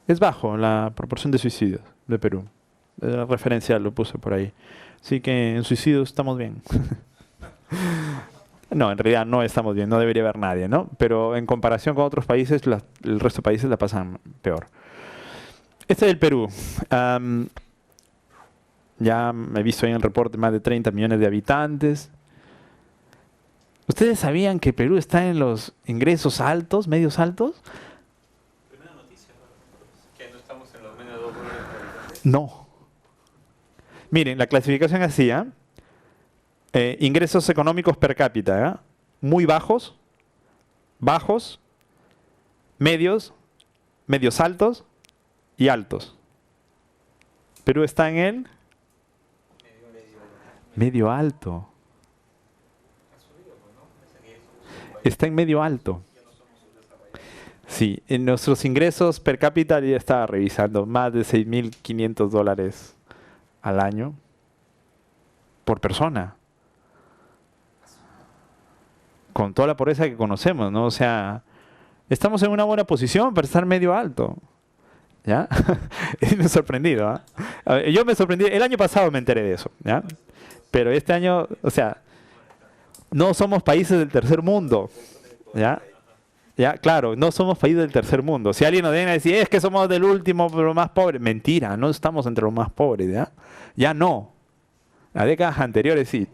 Es bajo la proporción de suicidios de Perú. La referencia lo puse por ahí. Así que en suicidios estamos bien. No, en realidad no estamos bien, no debería haber nadie, ¿no? Pero en comparación con otros países, el resto de países la pasan peor. Este es el Perú. Ya he visto ahí en el reporte más de 30 millones de habitantes. ¿Ustedes sabían que Perú está en los ingresos altos, medios altos? Primera noticia, ¿no? Que no estamos en los menos de $2 por habitante. No. Miren, la clasificación así, ingresos económicos per cápita, muy bajos, bajos, medios, medios altos y altos. Perú está en el medio alto. Está en medio alto. Sí, en nuestros ingresos per cápita ya estaba revisando más de $6.500 al año por persona. Con toda la pobreza que conocemos, ¿no? O sea, estamos en una buena posición para estar medio alto. ¿Ya? Me he sorprendido, ¿ah? A ver, yo me sorprendí, el año pasado me enteré de eso, ¿ya? Pero este año, o sea, no somos países del tercer mundo, ¿ya? Ya, claro, no somos países del tercer mundo. Si alguien nos viene a decir, es que somos del último, pero más pobre, mentira, no estamos entre los más pobres, ¿ya? Ya no. Las décadas anteriores sí.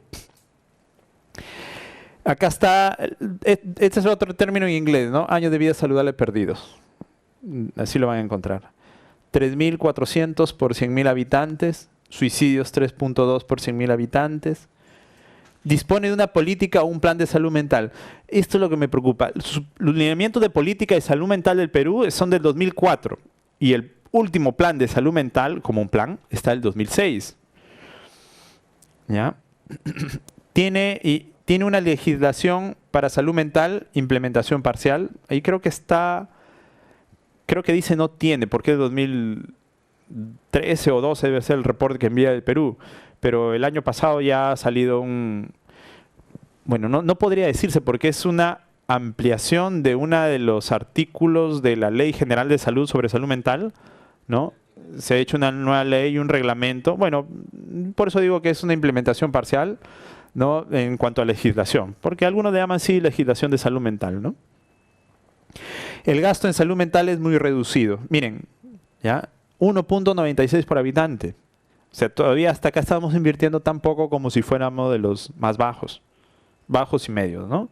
Acá está, este es otro término en inglés, ¿no? Años de vida saludable perdidos. Así lo van a encontrar. 3.400 por 100.000 habitantes, suicidios 3.2 por 100.000 habitantes. Dispone de una política o un plan de salud mental. Esto es lo que me preocupa. Los lineamientos de política de salud mental del Perú son del 2004 y el último plan de salud mental, como un plan, está del 2006. ¿Ya? Tiene una legislación para salud mental, implementación parcial. Ahí creo que dice no tiene, porque es 2013 o 12 debe ser el reporte que envía el Perú. Pero el año pasado ya ha salido bueno, no podría decirse porque es una ampliación de uno de los artículos de la Ley General de Salud sobre Salud Mental, ¿no? Se ha hecho una nueva ley y un reglamento. Bueno, por eso digo que es una implementación parcial, ¿no? En cuanto a legislación, porque algunos le llaman sí legislación de salud mental, ¿no? El gasto en salud mental es muy reducido. Miren, ¿ya? 1.96 por habitante. O sea, todavía hasta acá estamos invirtiendo tan poco como si fuéramos de los más bajos y medios, ¿no? O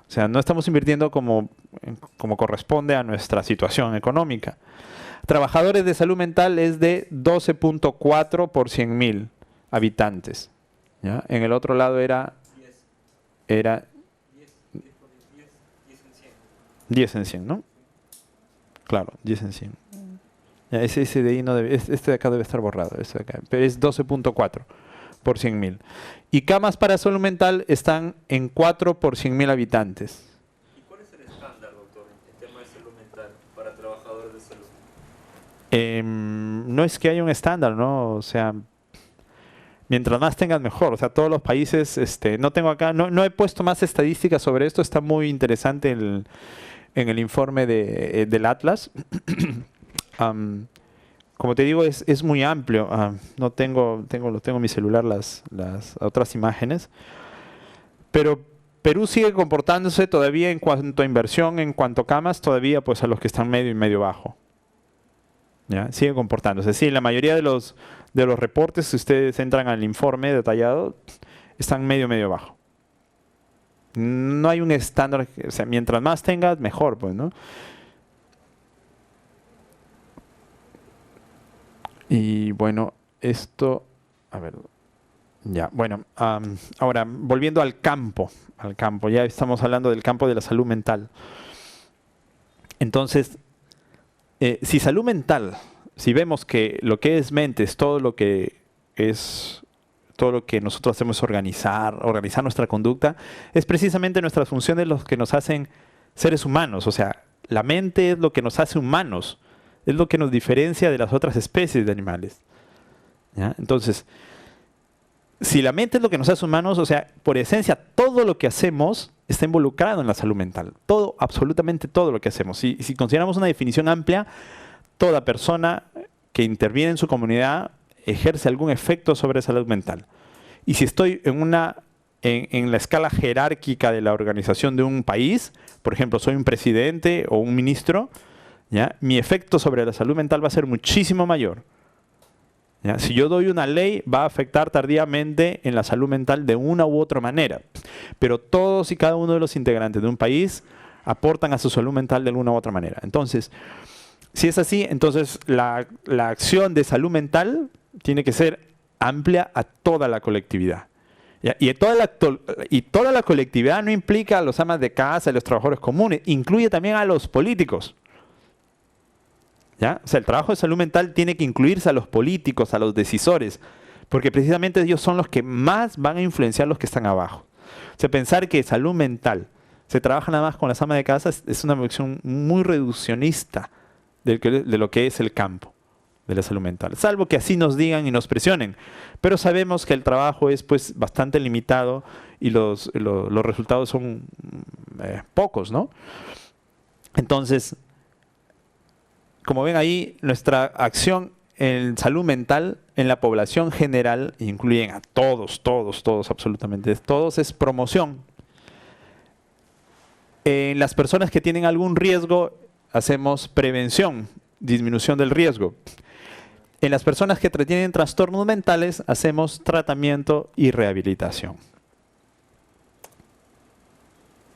sea, no estamos invirtiendo como corresponde a nuestra situación económica. Trabajadores de salud mental es de 12.4 por 100.000 habitantes. ¿Ya? En el otro lado era 10 en 100, ¿no? Claro, 10 en 100. Ya, ese de ahí no debe, este de acá debe estar borrado, este de acá, pero es 12.4 por 100.000. Y camas para salud mental están en 4 por 100.000 habitantes. ¿Y cuál es el estándar, doctor, en tema de salud mental para trabajadores de salud? No es que haya un estándar, ¿no? O sea, mientras más tengas mejor. O sea, todos los países, no tengo acá, no he puesto más estadísticas sobre esto, está muy interesante en el informe del Atlas. Como te digo, es muy amplio. No tengo en mi celular las otras imágenes. Pero Perú sigue comportándose todavía en cuanto a inversión, en cuanto a camas, todavía pues a los que están medio y medio bajo. ¿Ya? Sigue comportándose. Sí, la mayoría de los reportes, si ustedes entran al informe detallado, están medio bajo. No hay un estándar, o sea, mientras más tengas, mejor, pues, ¿no? Y bueno, esto, a ver, Ya, bueno, ahora volviendo al campo, ya estamos hablando del campo de la salud mental. Entonces, si salud mental, si vemos que lo que es mente es todo lo que nosotros hacemos organizar nuestra conducta, es precisamente nuestras funciones los que nos hacen seres humanos. O sea, la mente es lo que nos hace humanos, es lo que nos diferencia de las otras especies de animales. ¿Ya? Entonces, si la mente es lo que nos hace humanos, o sea, por esencia, todo lo que hacemos está involucrado en la salud mental. Todo, absolutamente todo lo que hacemos. Si consideramos una definición amplia, toda persona que interviene en su comunidad ejerce algún efecto sobre salud mental. Y si estoy en la escala jerárquica de la organización de un país, por ejemplo, soy un presidente o un ministro, ¿ya? Mi efecto sobre la salud mental va a ser muchísimo mayor. ¿Ya? Si yo doy una ley, va a afectar tardíamente en la salud mental de una u otra manera. Pero todos y cada uno de los integrantes de un país aportan a su salud mental de alguna u otra manera. Entonces, si es así, entonces la acción de salud mental tiene que ser amplia a toda la colectividad. ¿Ya? Y toda la colectividad no implica a los amas de casa, a los trabajadores comunes, incluye también a los políticos. ¿Ya? O sea, el trabajo de salud mental tiene que incluirse a los políticos, a los decisores, porque precisamente ellos son los que más van a influenciar a los que están abajo. O sea, pensar que salud mental se trabaja nada más con las amas de casa es una visión muy reduccionista de lo que es el campo de la salud mental. Salvo que así nos digan y nos presionen. Pero sabemos que el trabajo es pues bastante limitado y los resultados son pocos, ¿no? Entonces, como ven ahí, nuestra acción en salud mental en la población general, incluyen a todos, absolutamente todos, es promoción. En las personas que tienen algún riesgo, hacemos prevención, disminución del riesgo. En las personas que tienen trastornos mentales, hacemos tratamiento y rehabilitación.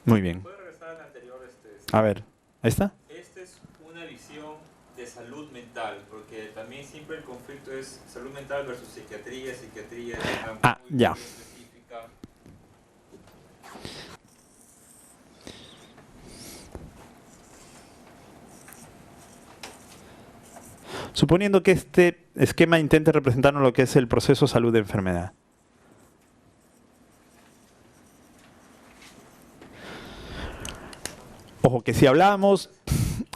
Muy bien. ¿Puedo regresar al anterior? A ver, ¿ahí está? Esta es una visión de salud mental, porque también siempre el conflicto es salud mental versus psiquiatría es una ya. específica. Suponiendo que este esquema intente representarnos lo que es el proceso salud-enfermedad. Ojo, que si hablamos,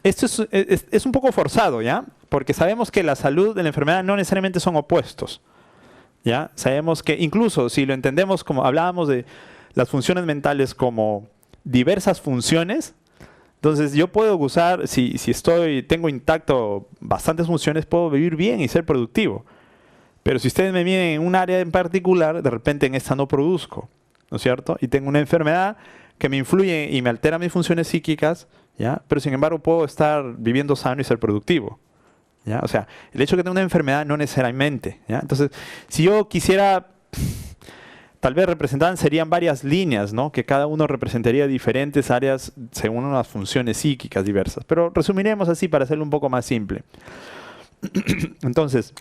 esto es un poco forzado, ¿ya? Porque sabemos que la salud y la enfermedad no necesariamente son opuestos, ¿ya? Sabemos que incluso si lo entendemos como hablábamos de las funciones mentales como diversas funciones, entonces yo puedo gozar, si tengo intacto bastantes funciones, puedo vivir bien y ser productivo. Pero si ustedes me miden en un área en particular, de repente en esta no produzco, ¿no es cierto? Y tengo una enfermedad que me influye y me altera mis funciones psíquicas, ¿ya? Pero sin embargo puedo estar viviendo sano y ser productivo, ¿ya? O sea, el hecho de que tenga una enfermedad no necesariamente, ¿ya? Entonces, si yo quisiera, tal vez serían varias líneas, ¿no? Que cada uno representaría diferentes áreas según unas funciones psíquicas diversas. Pero resumiremos así para hacerlo un poco más simple. Entonces,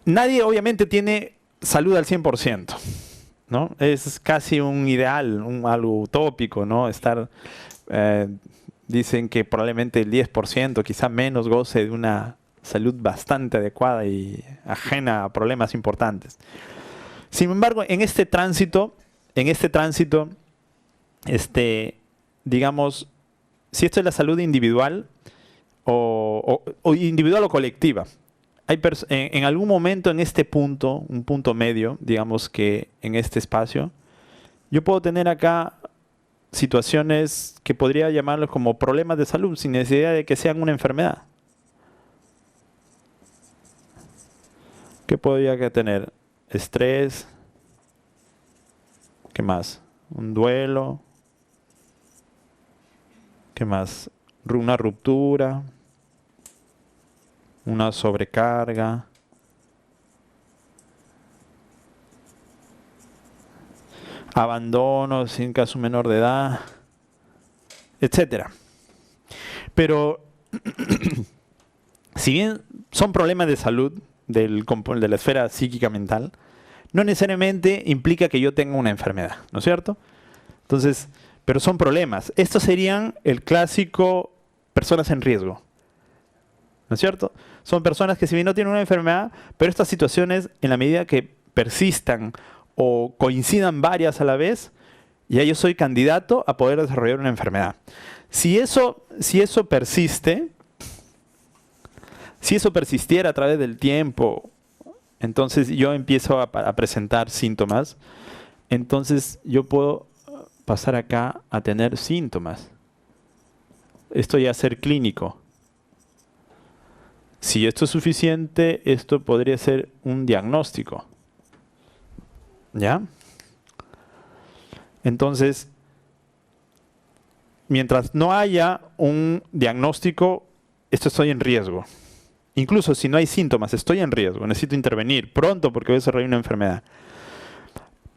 nadie obviamente tiene salud al 100%. ¿No? Es casi un ideal, algo utópico, ¿no? Dicen que probablemente el 10%, quizá menos, goce de una salud bastante adecuada y ajena a problemas importantes. Sin embargo, en este tránsito, digamos, si esto es la salud individual o individual o colectiva, en algún momento en este punto, un punto medio, digamos que en este espacio, yo puedo tener acá situaciones que podría llamarlos como problemas de salud, sin necesidad de que sean una enfermedad. ¿Qué podría tener? Estrés. ¿Qué más? Un duelo. ¿Qué más? Una ruptura. Una sobrecarga, abandono sin caso menor de edad, etcétera. Pero si bien son problemas de salud, de la esfera psíquica mental, no necesariamente implica que yo tenga una enfermedad, ¿no es cierto? Entonces, pero son problemas. Estos serían el clásico personas en riesgo, ¿no es cierto? Son personas que si bien no tienen una enfermedad, pero estas situaciones, en la medida que persistan o coincidan varias a la vez, ya yo soy candidato a poder desarrollar una enfermedad. Si eso persiste, si eso persistiera a través del tiempo, entonces yo empiezo a presentar síntomas, entonces yo puedo pasar acá a tener síntomas. Esto ya es ser clínico. Si esto es suficiente, esto podría ser un diagnóstico. ¿Ya? Entonces, mientras no haya un diagnóstico, estoy en riesgo. Incluso si no hay síntomas, estoy en riesgo. Necesito intervenir pronto porque voy a desarrollar una enfermedad.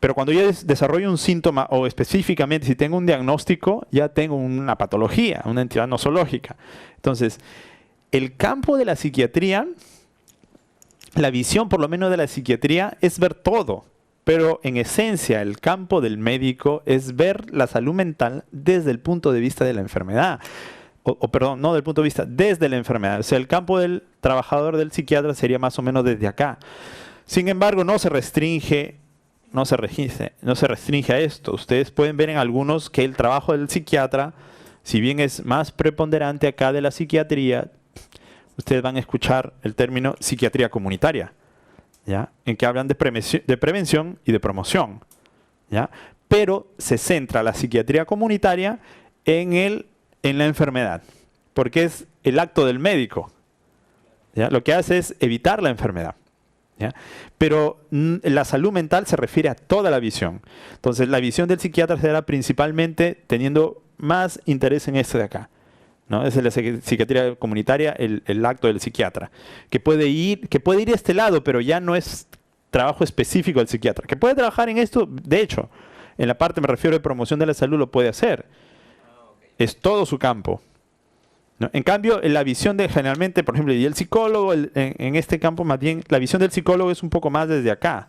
Pero cuando yo desarrollo un síntoma, o específicamente si tengo un diagnóstico, ya tengo una patología, una entidad nosológica. Entonces, el campo de la psiquiatría, la visión por lo menos de la psiquiatría, es ver todo. Pero en esencia, el campo del médico es ver la salud mental desde el punto de vista de la enfermedad. Perdón, no del punto de vista, desde la enfermedad. O sea, el campo del trabajador, del psiquiatra, sería más o menos desde acá. Sin embargo, no se restringe a esto. Ustedes pueden ver en algunos que el trabajo del psiquiatra, si bien es más preponderante acá de la psiquiatría, ustedes van a escuchar el término psiquiatría comunitaria, ¿ya? En que hablan de prevención y de promoción, ¿ya? Pero se centra la psiquiatría comunitaria en la enfermedad, porque es el acto del médico, ¿ya? Lo que hace es evitar la enfermedad, ¿ya? Pero la salud mental se refiere a toda la visión. Entonces, la visión del psiquiatra será principalmente teniendo más interés en esto de acá, ¿no? Es la psiquiatría comunitaria, el acto del psiquiatra, que puede ir a este lado, pero ya no es trabajo específico del psiquiatra, que puede trabajar en esto, de hecho, en la parte, me refiero, de promoción de la salud, lo puede hacer. Es todo su campo, ¿no? En cambio, en la visión generalmente, por ejemplo, y el psicólogo, en este campo más bien, la visión del psicólogo es un poco más desde acá,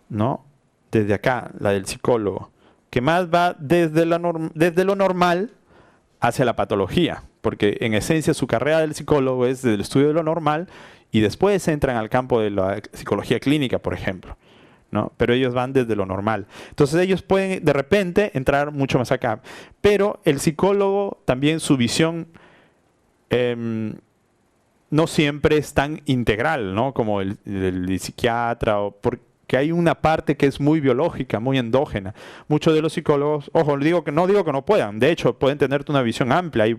¿no? Desde acá, la del psicólogo, que más va desde lo normal hacia la patología, porque en esencia su carrera del psicólogo es del estudio de lo normal y después entran al campo de la psicología clínica, por ejemplo, ¿no? Pero ellos van desde lo normal. Entonces ellos pueden de repente entrar mucho más acá. Pero el psicólogo también, su visión no siempre es tan integral, ¿no? Como el psiquiatra, porque hay una parte que es muy biológica, muy endógena. Muchos de los psicólogos, ojo, no digo que no puedan, de hecho pueden tener una visión amplia. Hay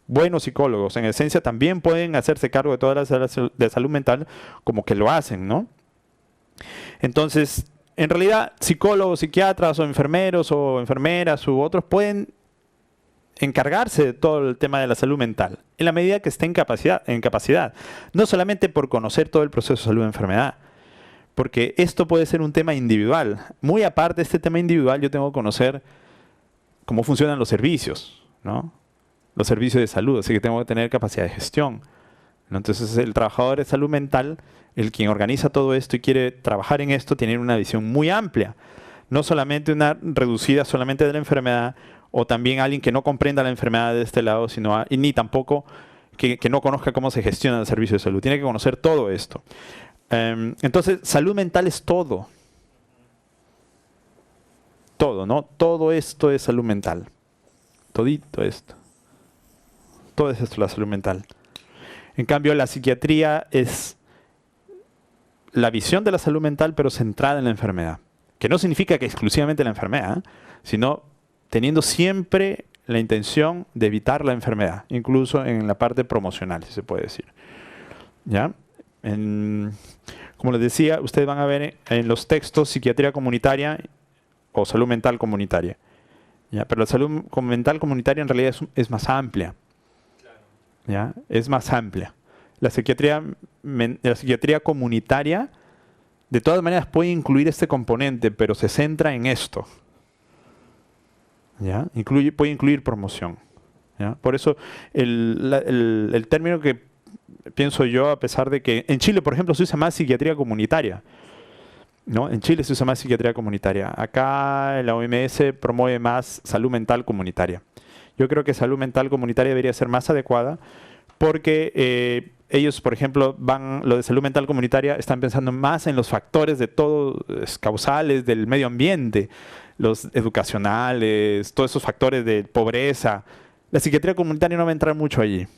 buenos psicólogos, en esencia también pueden hacerse cargo de todas las áreas de salud mental, como que lo hacen, ¿no? Entonces, en realidad, psicólogos, psiquiatras o enfermeros o enfermeras u otros pueden encargarse de todo el tema de la salud mental, en la medida que esté en capacidad. No solamente por conocer todo el proceso de salud-enfermedad, porque esto puede ser un tema individual. Muy aparte de este tema individual, yo tengo que conocer cómo funcionan los servicios, ¿no? Los servicios de salud, así que tengo que tener capacidad de gestión, ¿no? Entonces, el trabajador de salud mental, el quien organiza todo esto y quiere trabajar en esto, tiene una visión muy amplia. No solamente una reducida solamente de la enfermedad, o también alguien que no comprenda la enfermedad de este lado, ni tampoco que no conozca cómo se gestiona el servicio de salud. Tiene que conocer todo esto. Entonces, salud mental es todo. Todo, ¿no? Todo esto es salud mental. Todito esto. Todo es esto, la salud mental. En cambio, la psiquiatría es la visión de la salud mental, pero centrada en la enfermedad. Que no significa que exclusivamente la enfermedad, sino teniendo siempre la intención de evitar la enfermedad, incluso en la parte promocional, si se puede decir. ¿Ya? Como les decía, ustedes van a ver en los textos psiquiatría comunitaria o salud mental comunitaria. ¿Ya? Pero la salud mental comunitaria en realidad es más amplia. ¿Ya? Es más amplia. La psiquiatría comunitaria, de todas maneras, puede incluir este componente, pero se centra en esto. ¿Ya? Puede incluir promoción. ¿Ya? Por eso el término que pienso yo, a pesar de que en Chile, por ejemplo, se usa más psiquiatría comunitaria, ¿no? En Chile se usa más psiquiatría comunitaria. Acá la OMS promueve más salud mental comunitaria. Yo creo que salud mental comunitaria debería ser más adecuada porque ellos, por ejemplo, lo de salud mental comunitaria, están pensando más en los factores de todos causales del medio ambiente, los educacionales, todos esos factores de pobreza. La psiquiatría comunitaria no va a entrar mucho allí,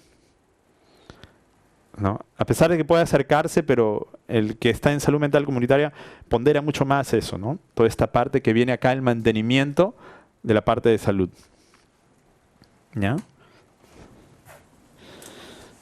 ¿no? A pesar de que puede acercarse, pero el que está en salud mental comunitaria pondera mucho más eso, ¿no? Toda esta parte que viene acá, el mantenimiento de la parte de salud. ¿Ya?